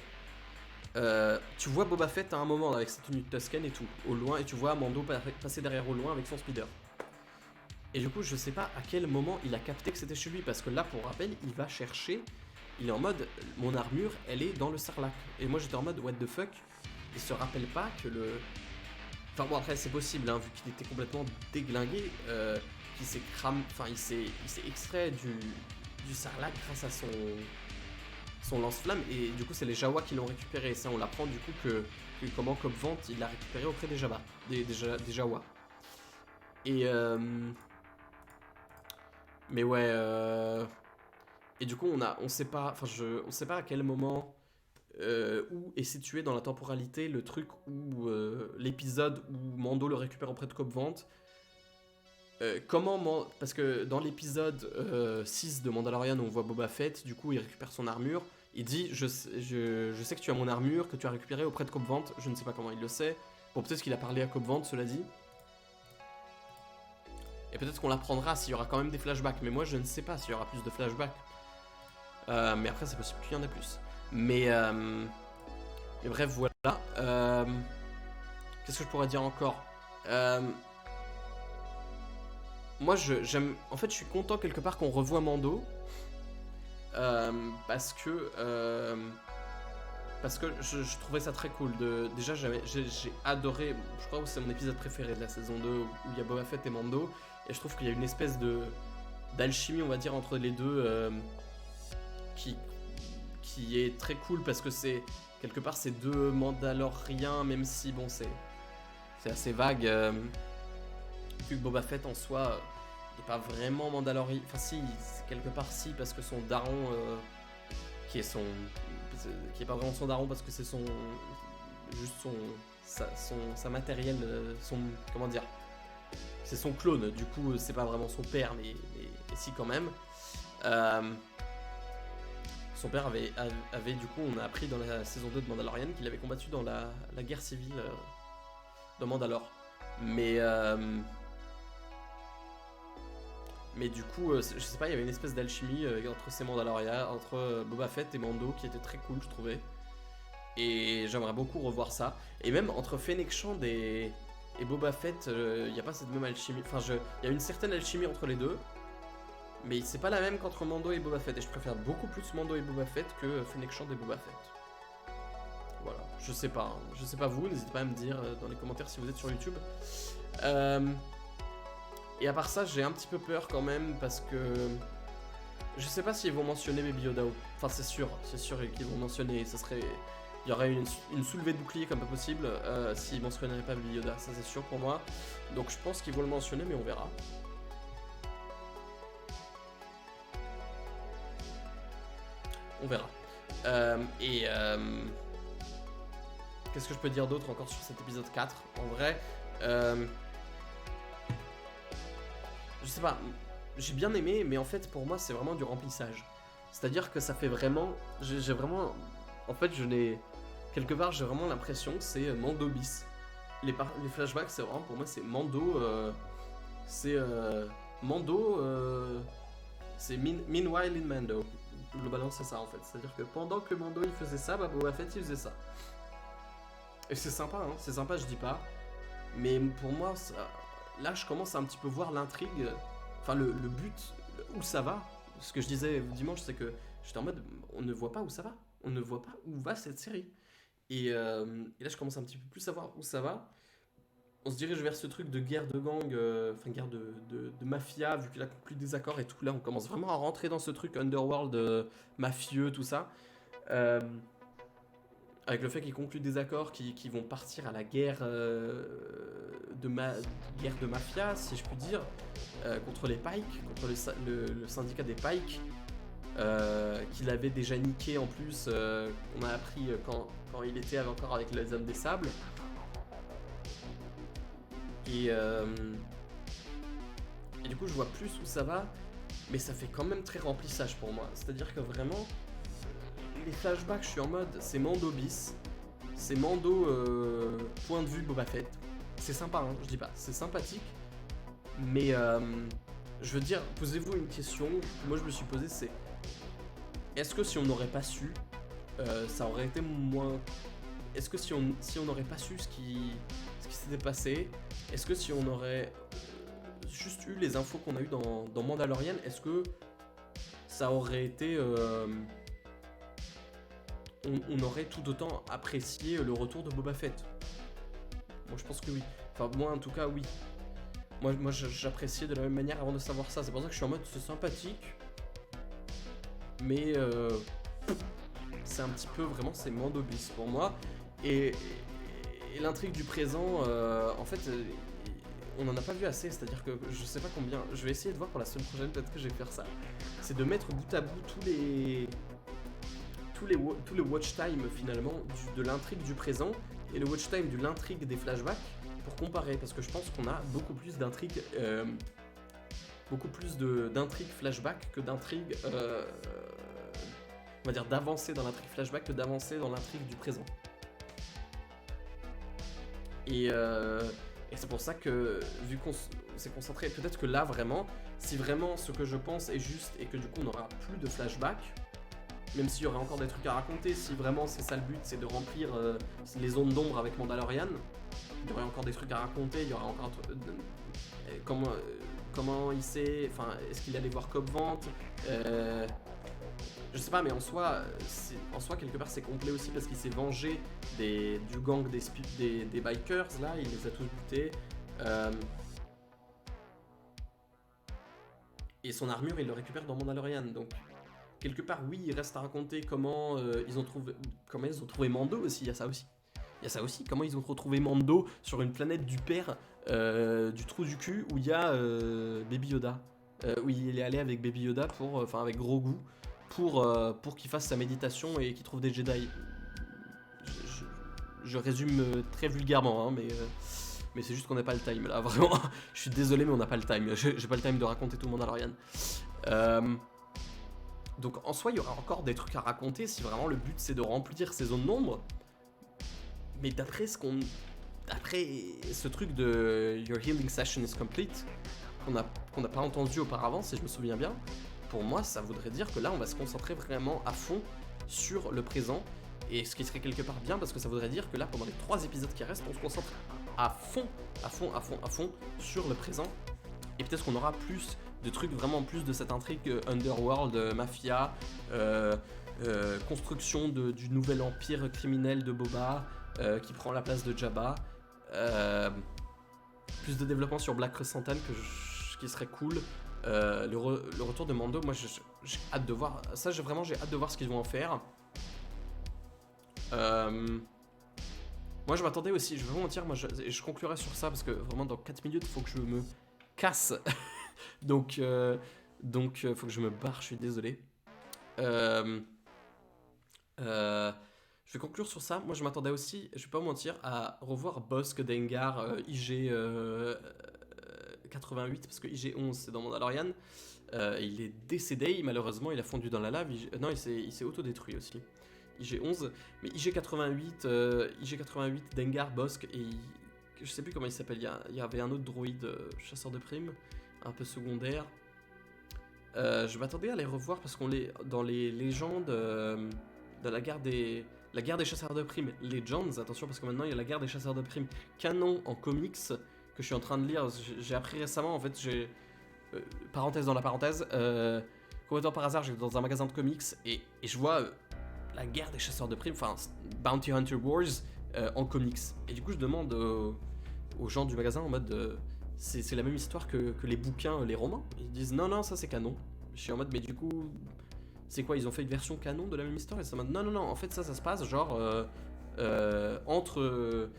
tu vois Boba Fett à un moment avec sa tenue de Tusken et tout, au loin, et tu vois Mando passer derrière au loin avec son speeder. Et du coup, je sais pas à quel moment il a capté que c'était chez lui, parce que là, pour rappel, il va chercher, il est en mode, mon armure, elle est dans le Sarlacc. Et moi, j'étais en mode, what the fuck, il se rappelle pas que le... Enfin bon, après, c'est possible, hein, vu qu'il était complètement déglingué, qu'il s'est il s'est extrait du Sarlacc grâce à son lance-flamme, et du coup c'est les Jawa qui l'ont récupéré. Et ça, on l'apprend du coup que comment Cobb Vanth il l'a récupéré auprès des Jawa, des Jawa. Et mais ouais, et du coup on sait pas, on sait pas à quel moment où est situé dans la temporalité le truc où l'épisode où Mando le récupère auprès de Cobb Vanth. Parce que dans l'épisode 6 de Mandalorian où on voit Boba Fett, du coup il récupère son armure, il dit je sais que tu as mon armure que tu as récupérée auprès de Cobb Vanth, je ne sais pas comment il le sait. Bon, peut-être qu'il a parlé à Cobb Vanth, cela dit. Et peut-être qu'on l'apprendra s'il y aura quand même des flashbacks, mais moi je ne sais pas s'il y aura plus de flashbacks. Mais après c'est possible qu'il y en ait plus. Mais bref, voilà. Qu'est-ce que je pourrais dire encore? Moi, j'aime. En fait, je suis content quelque part qu'on revoie Mando. Parce que je trouvais ça très cool. Déjà, j'ai adoré. Je crois que c'est mon épisode préféré de la saison 2 où il y a Boba Fett et Mando. Et je trouve qu'il y a une espèce d'alchimie, on va dire, entre les deux qui est très cool parce que c'est. Quelque part, c'est deux Mandaloriens, même si, bon, c'est assez vague. Vu que Boba Fett en soi n'est pas vraiment Mandalorian. Enfin, si, quelque part, si, parce que son daron, qui est pas vraiment son daron, parce que c'est juste sa matérielle, comment dire, c'est son clone. Du coup, c'est pas vraiment son père, mais si, quand même. Son père avait, du coup, on a appris dans la saison 2 de Mandalorian qu'il avait combattu dans la guerre civile de Mandalore. Mais, mais du coup, je sais pas, il y avait une espèce d'alchimie entre ces Mandalorians, entre Boba Fett et Mando qui était très cool, je trouvais. Et j'aimerais beaucoup revoir ça. Et même entre Fennec Shand et Boba Fett, il n'y a pas cette même alchimie. Enfin, il y a une certaine alchimie entre les deux. Mais c'est pas la même qu'entre Mando et Boba Fett. Et je préfère beaucoup plus Mando et Boba Fett que Fennec Shand et Boba Fett. Voilà, je sais pas. Hein. Je sais pas vous, n'hésitez pas à me dire dans les commentaires si vous êtes sur YouTube. Et à part ça, j'ai un petit peu peur quand même parce que je sais pas s'ils vont mentionner Baby Yoda. Enfin, c'est sûr qu'ils vont mentionner. Ça serait, il y aurait une soulevée de bouclier comme pas possible s'ils mentionneraient pas Baby Yoda. Ça c'est sûr pour moi. Donc je pense qu'ils vont le mentionner, mais on verra. On verra. Qu'est-ce que je peux dire d'autre encore sur cet épisode 4? En vrai, je sais pas, j'ai bien aimé, mais en fait pour moi c'est vraiment du remplissage. C'est-à-dire que ça fait vraiment, j'ai vraiment, en fait je n'ai, quelque part j'ai vraiment l'impression que c'est Mando bis. Les flashbacks c'est vraiment, pour moi c'est Mando, Mando, c'est Meanwhile in Mando. Globalement c'est ça en fait, c'est-à-dire que pendant que Mando il faisait ça, bah Boba Fett il faisait ça. Et c'est sympa, hein, c'est sympa, je dis pas. Mais pour moi, ça, là, je commence à un petit peu voir l'intrigue, enfin le but, où ça va. Ce que je disais dimanche, c'est que j'étais en mode, on ne voit pas où ça va. On ne voit pas où va cette série. Et là, je commence un petit peu plus à voir où ça va. On se dirige vers ce truc de guerre de gang, enfin guerre de mafia, vu qu'il a conclu des accords et tout. Là, on commence vraiment à rentrer dans ce truc underworld mafieux, tout ça. Avec le fait qu'ils concluent des accords qui vont partir à la guerre de mafia, si je puis dire, contre les Pike, contre le syndicat des Pike, qu'il avait déjà niqué en plus, on a appris quand il était encore avec les Hommes des Sables. Et du coup, je vois plus où ça va, mais ça fait quand même très remplissage pour moi. C'est-à-dire que vraiment, les flashbacks, je suis en mode, c'est Mando bis, c'est Mando point de vue Boba Fett. C'est sympa, hein, je dis pas, c'est sympathique, mais je veux dire, posez-vous une question que moi je me suis posée, c'est est-ce que si on n'aurait pas su, ça aurait été moins... Est-ce que si on n'aurait pas su ce qui s'était passé, est-ce que si on aurait juste eu les infos qu'on a eu dans Mandalorian, est-ce que ça aurait été... on aurait tout autant apprécié le retour de Boba Fett? Moi je pense que oui. Enfin moi en tout cas oui. Moi j'appréciais de la même manière avant de savoir ça. C'est pour ça que je suis en mode c'est sympathique. Mais c'est un petit peu vraiment c'est Mando bis pour moi. Et l'intrigue du présent, en fait, on n'en a pas vu assez. C'est-à-dire que je sais pas combien. Je vais essayer de voir pour la semaine prochaine, peut-être que je vais faire ça. C'est de mettre bout à bout tous les watch time finalement de l'intrigue du présent et le watch time de l'intrigue des flashbacks pour comparer, parce que je pense qu'on a beaucoup plus d'intrigues flashback que d'intrigues on va dire d'avancée dans l'intrigue flashback que d'avancée dans l'intrigue du présent. Et c'est pour ça que, vu qu'on s'est concentré, peut-être que là vraiment, si vraiment ce que je pense est juste et que du coup on n'aura plus de flashback, même s'il y aurait encore des trucs à raconter, si vraiment c'est ça le but, c'est de remplir les zones d'ombre avec Mandalorian, il y aurait encore des trucs à raconter, il y aurait encore comment il sait, enfin est-ce qu'il allait voir Cobb Vanth, je sais pas, mais en soi quelque part c'est complet aussi parce qu'il s'est vengé du gang des bikers là, il les a tous butés. Et son armure il le récupère dans Mandalorian, donc quelque part oui il reste à raconter comment ils ont trouvé Mando aussi, il y a ça aussi, comment ils ont retrouvé Mando sur une planète du père du trou du cul où il y a Baby Yoda, où il est allé avec Baby Yoda avec Grogu pour qu'il fasse sa méditation et qu'il trouve des Jedi. Je résume très vulgairement, hein, mais c'est juste qu'on n'a pas le time là, vraiment. Je suis désolé, mais on n'a pas le time. J'ai pas le time de raconter tout le Mandalorian. Donc en soi, il y aura encore des trucs à raconter si vraiment le but c'est de remplir ces zones d'ombre. Mais d'après ce qu'on après, ce truc de Your healing session is complete, qu'on n'a pas entendu auparavant, si je me souviens bien, pour moi, ça voudrait dire que là, on va se concentrer vraiment à fond sur le présent, et ce qui serait quelque part bien, parce que ça voudrait dire que là, pendant les 3 épisodes qui restent, on se concentre à fond sur le présent, et peut-être qu'on aura plus de trucs, vraiment plus de cette intrigue Underworld, Mafia, construction du nouvel empire criminel de Boba, qui prend la place de Jabba, plus de développement sur Black Chrysanthemum qui serait cool. Le retour de Mando, moi j'ai hâte de voir ça, j'ai hâte de voir ce qu'ils vont en faire. Moi je m'attendais aussi, je vais vous mentir, moi je conclurai sur ça parce que vraiment dans 4 minutes il faut que je me casse. donc faut que je me barre, je suis désolé. Je vais conclure sur ça. Moi, je m'attendais aussi, je vais pas vous mentir, à revoir Bossk, Dengar, IG 88, parce que IG 11 c'est dans Mandalorian. Il est décédé, malheureusement, il a fondu dans la lave. Non, il s'est autodétruit aussi. IG 11, mais IG 88, Dengar, Bossk, et je sais plus comment il s'appelle. Il y avait un autre droïde, chasseur de primes, un peu secondaire. Je m'attendais à les revoir parce qu'on les dans les légendes de la guerre des chasseurs de primes Legends, attention parce que maintenant il y a la guerre des chasseurs de primes canon en comics que je suis en train de lire. J'ai appris récemment, en fait, parenthèse dans la parenthèse, complètement par hasard, j'étais dans un magasin de comics et je vois la guerre des chasseurs de primes, enfin Bounty Hunter Wars en comics. Et du coup je demande aux gens du magasin en mode c'est la même histoire que les bouquins, les romans. Ils disent non, ça c'est canon. Je suis en mode mais du coup c'est quoi, ils ont fait une version canon de la même histoire? Et ça m'a dit non, en fait ça se passe genre entre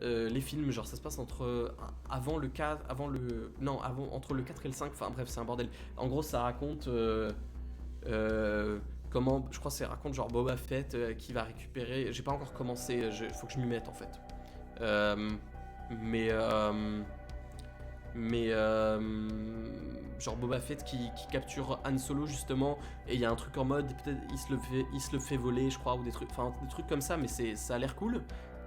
les films, genre ça se passe entre avant le 4, entre le 4 et le 5, enfin bref c'est un bordel. En gros ça raconte comment, je crois que ça raconte genre Boba Fett qui va récupérer, j'ai pas encore commencé, faut que je m'y mette en fait. Genre Boba Fett qui capture Han Solo justement, et il y a un truc en mode peut-être il se le fait voler je crois, ou des trucs comme ça, mais ça a l'air cool.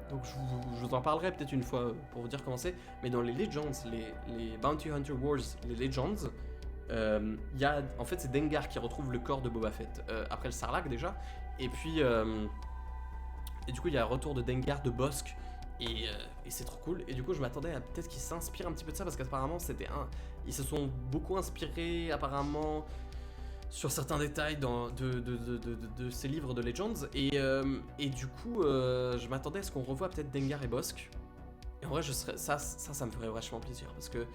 Donc je vous en parlerai peut-être une fois pour vous dire comment c'est. Mais dans les Legends, les Bounty Hunter Wars, les Legends, en fait c'est Dengar qui retrouve le corps de Boba Fett après le Sarlacc déjà, et puis et du coup il y a un retour de Dengar, de Bossk. Et c'est trop cool. Et du coup je m'attendais à peut-être qu'ils s'inspirent un petit peu de ça, parce qu'apparemment ils se sont beaucoup inspirés apparemment sur certains détails de ces livres de Legends. Et du coup je m'attendais à ce qu'on revoie peut-être Dengar et Bossk. Et en vrai ça me ferait vachement plaisir, parce que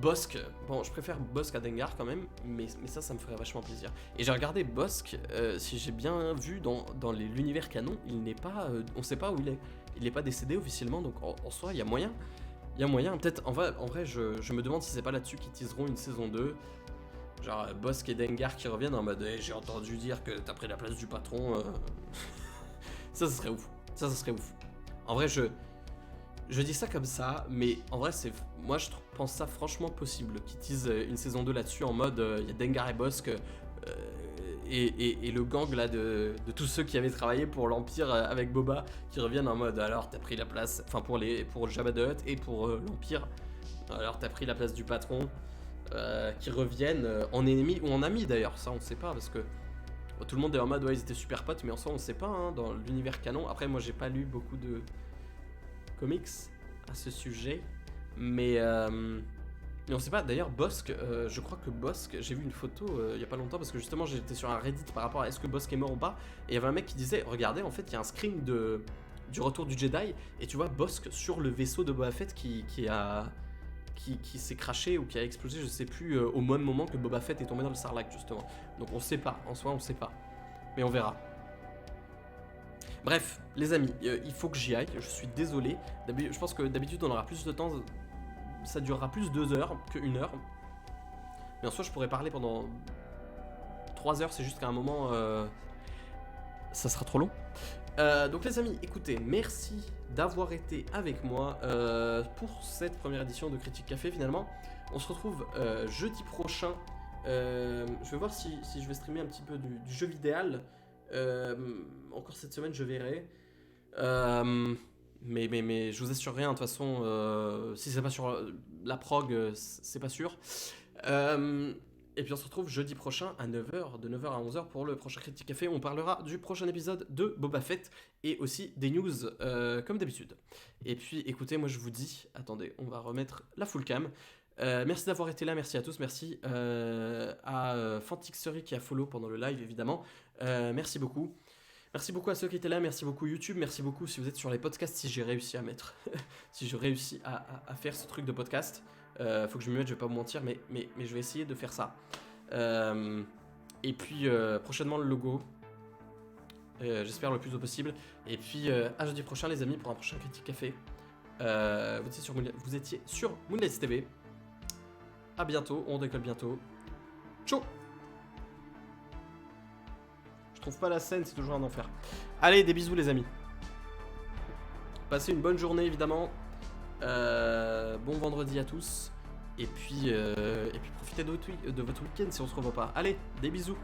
Bossk, bon je préfère Bossk à Dengar quand même, mais ça me ferait vachement plaisir. Et j'ai regardé Bossk, si j'ai bien vu dans l'univers canon, il n'est pas, on sait pas où il est. Il n'est pas décédé officiellement, donc en soi, il y a moyen. Peut-être, en vrai, je me demande si c'est pas là-dessus qu'ils teaseront une saison 2. Genre, Bossk et Dengar qui reviennent en mode j'ai entendu dire que t'as pris la place du patron. Ça serait ouf. Ça serait ouf. En vrai, je dis ça comme ça, mais en vrai, moi, je pense ça franchement possible qu'ils teasent une saison 2 là-dessus, en mode il y a Dengar et Bossk. Et le gang là de tous ceux qui avaient travaillé pour l'Empire avec Boba, qui reviennent en mode alors t'as pris la place, enfin pour Jabba the Hutt et pour l'Empire, alors t'as pris la place du patron, qui reviennent en ennemi ou en ami d'ailleurs, ça on sait pas, parce que tout le monde est en mode ouais ils étaient super potes, mais en soi on sait pas hein, dans l'univers canon. Après moi j'ai pas lu beaucoup de comics à ce sujet, mais on sait pas. D'ailleurs Bossk, je crois que Bossk, j'ai vu une photo il y a pas longtemps, parce que justement j'étais sur un Reddit par rapport à est-ce que Bossk est mort ou pas, et il y avait un mec qui disait regardez, en fait il y a un screen du retour du Jedi, et tu vois Bossk sur le vaisseau de Boba Fett qui s'est craché ou qui a explosé, je sais plus, au même moment que Boba Fett est tombé dans le Sarlacc justement. Donc on sait pas, en soi on sait pas, mais on verra. Bref, les amis, il faut que j'y aille, je suis désolé. Je pense que d'habitude on aura plus de temps, ça durera plus 2 heures que 1 heure. Mais en soi je pourrais parler pendant 3 heures, c'est juste qu'à un moment ça sera trop long. Donc les amis, écoutez, merci d'avoir été avec moi pour cette première édition de Critique Café. Finalement, on se retrouve jeudi prochain. Je vais voir si je vais streamer un petit peu du jeu vidéo. Encore cette semaine, je verrai. Mais je vous assure rien, de toute façon, si c'est pas sur la prog, c'est pas sûr. Et puis on se retrouve jeudi prochain à 9h, de 9h à 11h pour le prochain Critique Café. On parlera du prochain épisode de Boba Fett et aussi des news comme d'habitude. Et puis écoutez, moi je vous dis, attendez, on va remettre la full cam. Merci d'avoir été là, merci à tous, merci à Fantixery qui a follow pendant le live évidemment. Merci beaucoup. Merci beaucoup à ceux qui étaient là, merci beaucoup YouTube, merci beaucoup si vous êtes sur les podcasts, si j'ai réussi à mettre, si j'ai réussi à faire ce truc de podcast. Faut que je me mette, je vais pas vous mentir, mais je vais essayer de faire ça. Et puis prochainement le logo, j'espère le plus tôt possible. Et puis à jeudi prochain les amis pour un prochain Critique Café. Vous étiez sur Moonlight TV. À bientôt, on décolle bientôt. Ciao. Je trouve pas la scène, c'est toujours un enfer. Allez, des bisous les amis. Passez une bonne journée évidemment. Bon vendredi à tous. Et puis profitez de votre week-end si on se revoit pas. Allez, des bisous.